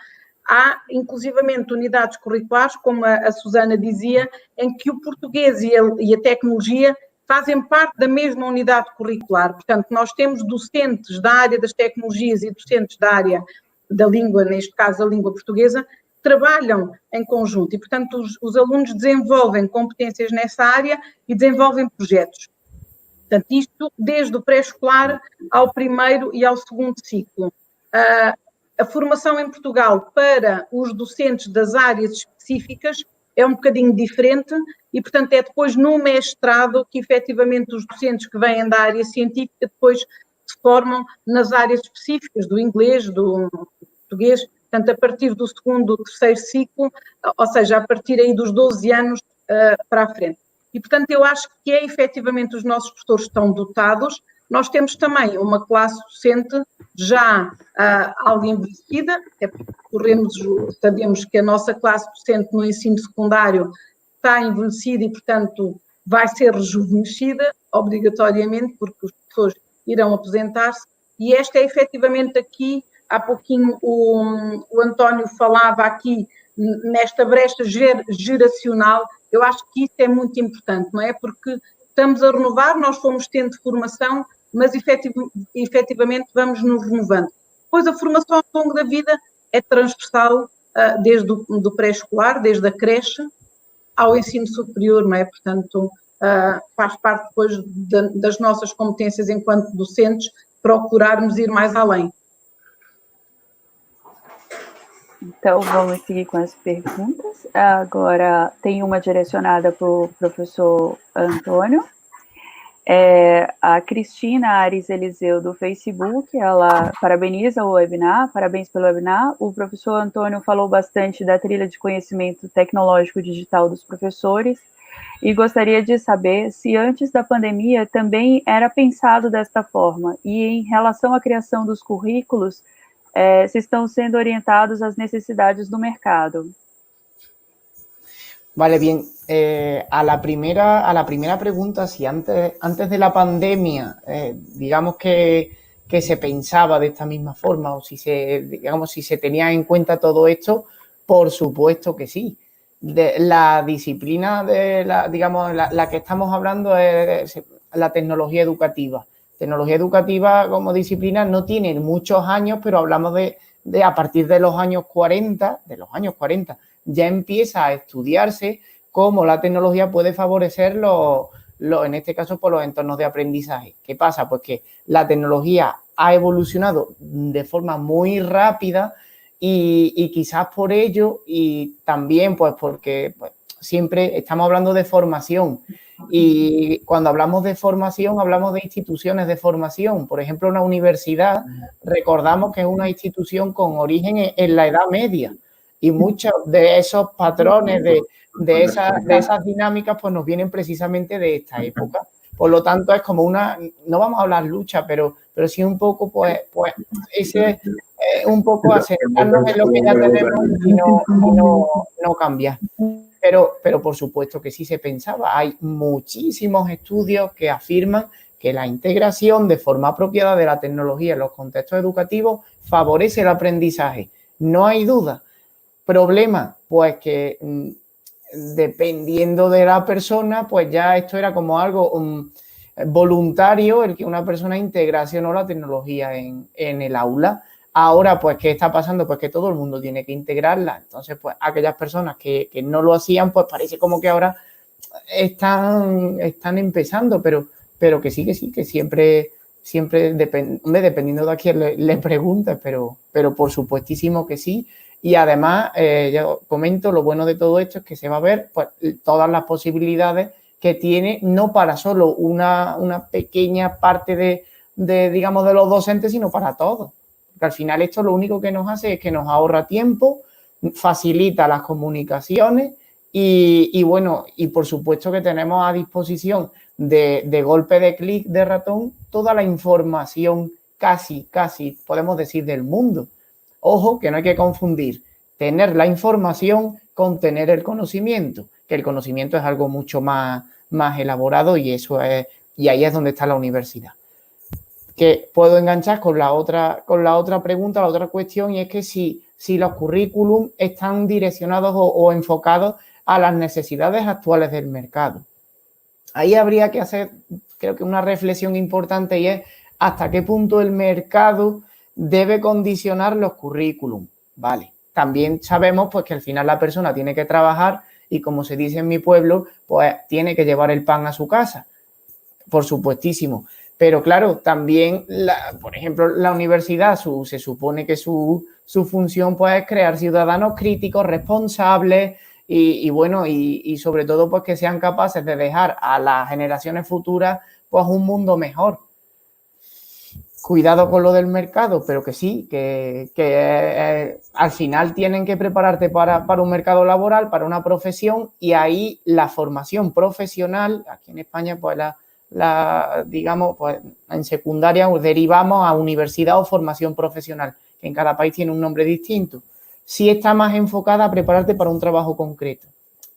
há inclusivamente unidades curriculares, como a Susana dizia, em que o português e a tecnologia fazem parte da mesma unidade curricular. Portanto, nós temos docentes da área das tecnologias e docentes da área da língua, neste caso a língua portuguesa, que trabalham em conjunto e, portanto, os alunos desenvolvem competências nessa área e desenvolvem projetos. Portanto, isto desde o pré-escolar ao primeiro e ao segundo ciclo. A formação em Portugal para os docentes das áreas específicas é um bocadinho diferente e, portanto, é depois no mestrado que, efetivamente, os docentes que vêm da área científica depois se formam nas áreas específicas do inglês, do português, portanto, a partir do segundo, terceiro ciclo, ou seja, a partir aí dos 12 anos para a frente. E, portanto, eu acho que efetivamente os nossos professores estão dotados. Nós temos também uma classe docente já algo envelhecida, sabemos que a nossa classe docente no ensino secundário está envelhecida e, portanto, vai ser rejuvenescida, obrigatoriamente, porque os professores irão aposentar-se, e esta é efetivamente aqui, há pouquinho o António falava aqui nesta brecha geracional. Eu acho que isso é muito importante, não é? Porque estamos a renovar, nós fomos tendo formação, mas efetivamente vamos nos renovando. Depois a formação ao longo da vida é transversal, desde o pré-escolar, desde a creche ao ensino superior, não é? Portanto, faz parte depois das nossas competências enquanto docentes procurarmos ir mais além. Então, vamos seguir com as perguntas. Agora, tem uma direcionada para o professor Antônio. A Cristina Ares Eliseu, do Facebook, ela parabeniza o webinar, parabéns pelo webinar. O professor Antônio falou bastante da trilha de conhecimento tecnológico digital dos professores e gostaria de saber se antes da pandemia também era pensado desta forma e em relação à criação dos currículos, se estão sendo orientados às necessidades do mercado. Vale, bien. A la primera pregunta, si antes de la pandemia, digamos que se pensaba de esta misma forma o si se tenía en cuenta todo esto, por supuesto que sí. La disciplina la que estamos hablando es la tecnología educativa. Tecnología educativa como disciplina no tiene muchos años, pero hablamos de a partir de los años 40, ya empieza a estudiarse cómo la tecnología puede favorecer en este caso, por los entornos de aprendizaje. ¿Qué pasa? Pues que la tecnología ha evolucionado de forma muy rápida y quizás por ello y también pues porque siempre estamos hablando de formación y cuando hablamos de formación hablamos de instituciones de formación. Por ejemplo, una universidad, recordamos que es una institución con origen en la Edad Media y muchos de esos patrones de esas dinámicas pues nos vienen precisamente de esta época. Por lo tanto, es como no vamos a hablar lucha, pero sí un poco, pues ese un poco asentarnos en lo que ya tenemos y no cambiar. Pero por supuesto que sí se pensaba. Hay muchísimos estudios que afirman que la integración de forma apropiada de la tecnología en los contextos educativos favorece el aprendizaje. No hay duda. Problema, pues que dependiendo de la persona, pues ya esto era como algo voluntario, el que una persona integrase o no la tecnología en el aula. Ahora, pues, ¿qué está pasando? Pues que todo el mundo tiene que integrarla. Entonces, pues, aquellas personas que no lo hacían, pues parece como que ahora están empezando, pero que sí, que siempre dependiendo de a quién le preguntes, pero por supuestísimo que sí. Y además, yo comento, lo bueno de todo esto es que se va a ver pues, todas las posibilidades que tiene, no para solo una pequeña parte digamos, de los docentes, sino para todos. Porque al final esto lo único que nos hace es que nos ahorra tiempo, facilita las comunicaciones y bueno, y por supuesto que tenemos a disposición de golpe de clic de ratón toda la información casi, podemos decir, del mundo. Ojo, que no hay que confundir tener la información con tener el conocimiento, que el conocimiento es algo mucho más elaborado y ahí es donde está la universidad. Que puedo enganchar con la otra pregunta, la otra cuestión, y es que si los currículum están direccionados o enfocados a las necesidades actuales del mercado. Ahí habría que hacer, creo que una reflexión importante y es hasta qué punto el mercado debe condicionar los currículum. Vale, también sabemos pues que al final la persona tiene que trabajar y como se dice en mi pueblo, pues tiene que llevar el pan a su casa, por supuestísimo. Pero claro, también, por ejemplo, la universidad, se supone que su función pues es crear ciudadanos críticos, responsables y bueno, y sobre todo pues que sean capaces de dejar a las generaciones futuras pues un mundo mejor. cuidado con lo del mercado, pero que sí, que al final tienen que prepararte para un mercado laboral, para una profesión, y ahí la formación profesional, aquí en España, pues digamos, pues en secundaria derivamos a universidad o formación profesional, que en cada país tiene un nombre distinto. Sí está más enfocada a prepararte para un trabajo concreto.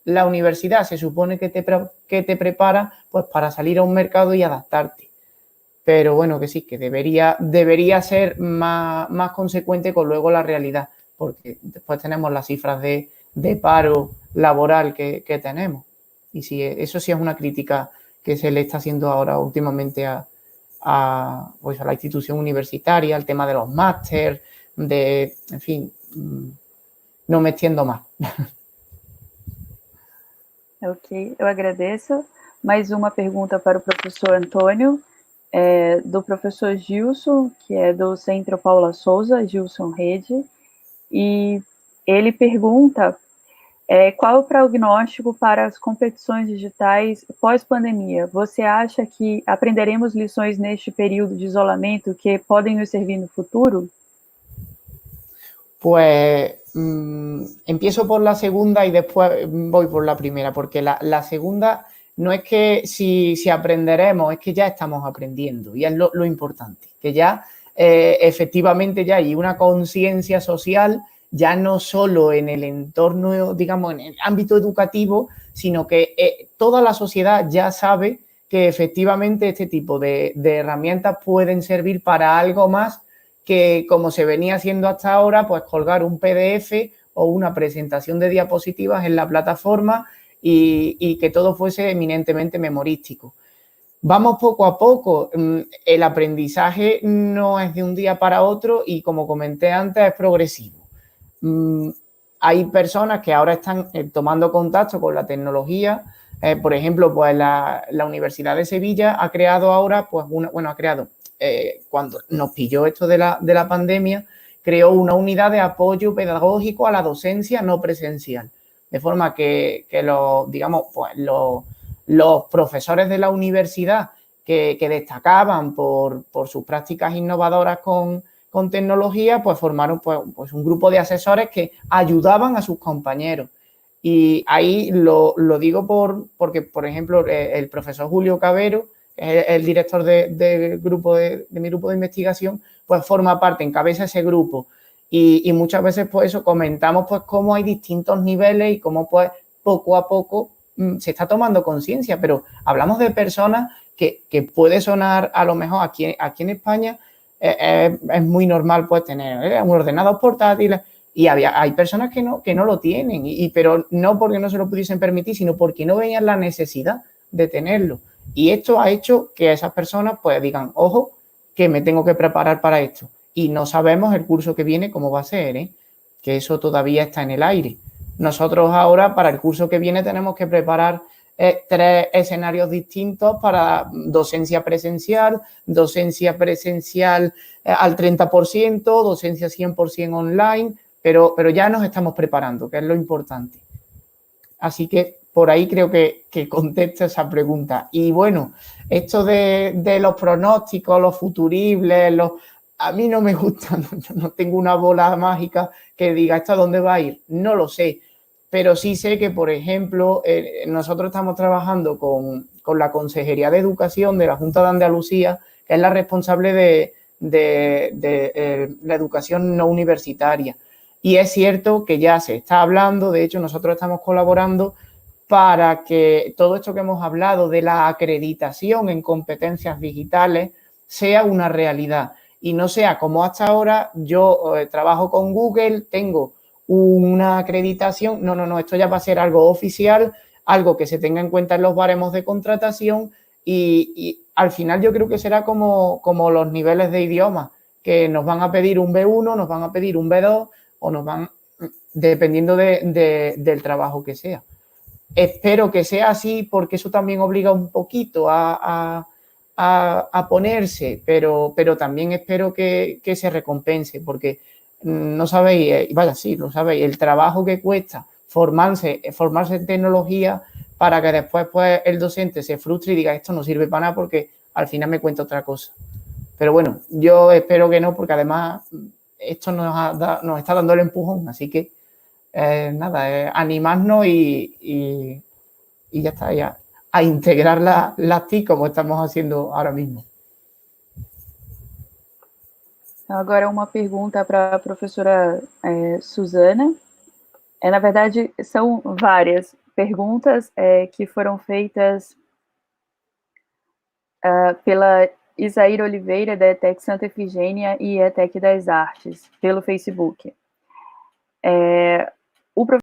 La universidad se supone que te prepara pues para salir a un mercado y adaptarte. Pero bueno, que sí, que debería ser más consecuente con luego la realidad, porque después tenemos las cifras de paro laboral que tenemos. Y sí, eso sí es una crítica que se le está haciendo ahora últimamente a la institución universitaria, el tema de los máster, en fin, no me extiendo más. Ok, eu agradeço. Mais uma pergunta para o professor Antônio, do professor Gilson, que é do Centro Paula Souza, Gilson Rede, e ele pergunta qual o prognóstico para as competições digitais pós-pandemia? Você acha que aprenderemos lições neste período de isolamento que podem nos servir no futuro? Pues empiezo por la segunda y después voy por la primera, porque la segunda no es que si aprenderemos, es que ya estamos aprendiendo y es lo importante, que ya efectivamente ya hay una conciencia social, ya no solo en el entorno, digamos, en el ámbito educativo, sino que toda la sociedad ya sabe que efectivamente este tipo de herramientas pueden servir para algo más que, como se venía haciendo hasta ahora, pues colgar un PDF o una presentación de diapositivas en la plataforma y que todo fuese eminentemente memorístico. Vamos poco a poco. El aprendizaje no es de un día para otro y, como comenté antes, es progresivo. Hay personas que ahora están tomando contacto con la tecnología. Por ejemplo, pues la Universidad de Sevilla ha creado ahora, pues cuando nos pilló esto de la pandemia, creó una unidad de apoyo pedagógico a la docencia no presencial. De forma que los profesores de la universidad que destacaban por sus prácticas innovadoras con tecnología, pues formaron pues un grupo de asesores que ayudaban a sus compañeros. Y ahí lo digo porque, por ejemplo, el profesor Julio Cabero, el director de mi grupo de investigación, pues forma parte, encabeza ese grupo. Y muchas veces, pues eso, comentamos pues cómo hay distintos niveles y cómo pues poco a poco se está tomando conciencia, pero hablamos de personas que puede sonar a lo mejor aquí en España, es muy normal pues tener un ordenador portátil y hay personas que no lo tienen, pero no porque no se lo pudiesen permitir, sino porque no veían la necesidad de tenerlo. Y esto ha hecho que esas personas pues digan, ojo, que me tengo que preparar para esto. Y no sabemos el curso que viene cómo va a ser, que eso todavía está en el aire. Nosotros ahora, para el curso que viene, tenemos que preparar 3 escenarios distintos para docencia presencial al 30%, docencia 100% online, pero ya nos estamos preparando, que es lo importante. Así que por ahí creo que contesto esa pregunta. Y bueno, esto de los pronósticos, los futuribles, a mí no me gusta, yo no tengo una bola mágica que diga esto a dónde va a ir, no lo sé. Pero sí sé que, por ejemplo, nosotros estamos trabajando con la Consejería de Educación de la Junta de Andalucía, que es la responsable de la educación no universitaria. Y es cierto que ya se está hablando, de hecho nosotros estamos colaborando para que todo esto que hemos hablado de la acreditación en competencias digitales sea una realidad y no sea como hasta ahora. Yo trabajo con Google, tengo una acreditación, no, esto ya va a ser algo oficial, algo que se tenga en cuenta en los baremos de contratación y al final yo creo que será como los niveles de idioma, que nos van a pedir un B1, nos van a pedir un B2 o nos van, dependiendo del trabajo que sea. Espero que sea así porque eso también obliga un poquito a ponerse, pero también espero que se recompense porque no sabéis, sí, lo sabéis, el trabajo que cuesta formarse en tecnología para que después pues el docente se frustre y diga esto no sirve para nada porque al final me cuenta otra cosa. Pero bueno, yo espero que no, porque además esto nos está dando el empujón, así que nada, animarnos y ya está, ya, a integrar las TIC como estamos haciendo ahora mismo. Agora uma pergunta para a professora Suzana. Na verdade, são várias perguntas que foram feitas pela Isaíra Oliveira, da ETEC Santa Efigênia e ETEC das Artes, pelo Facebook. O professor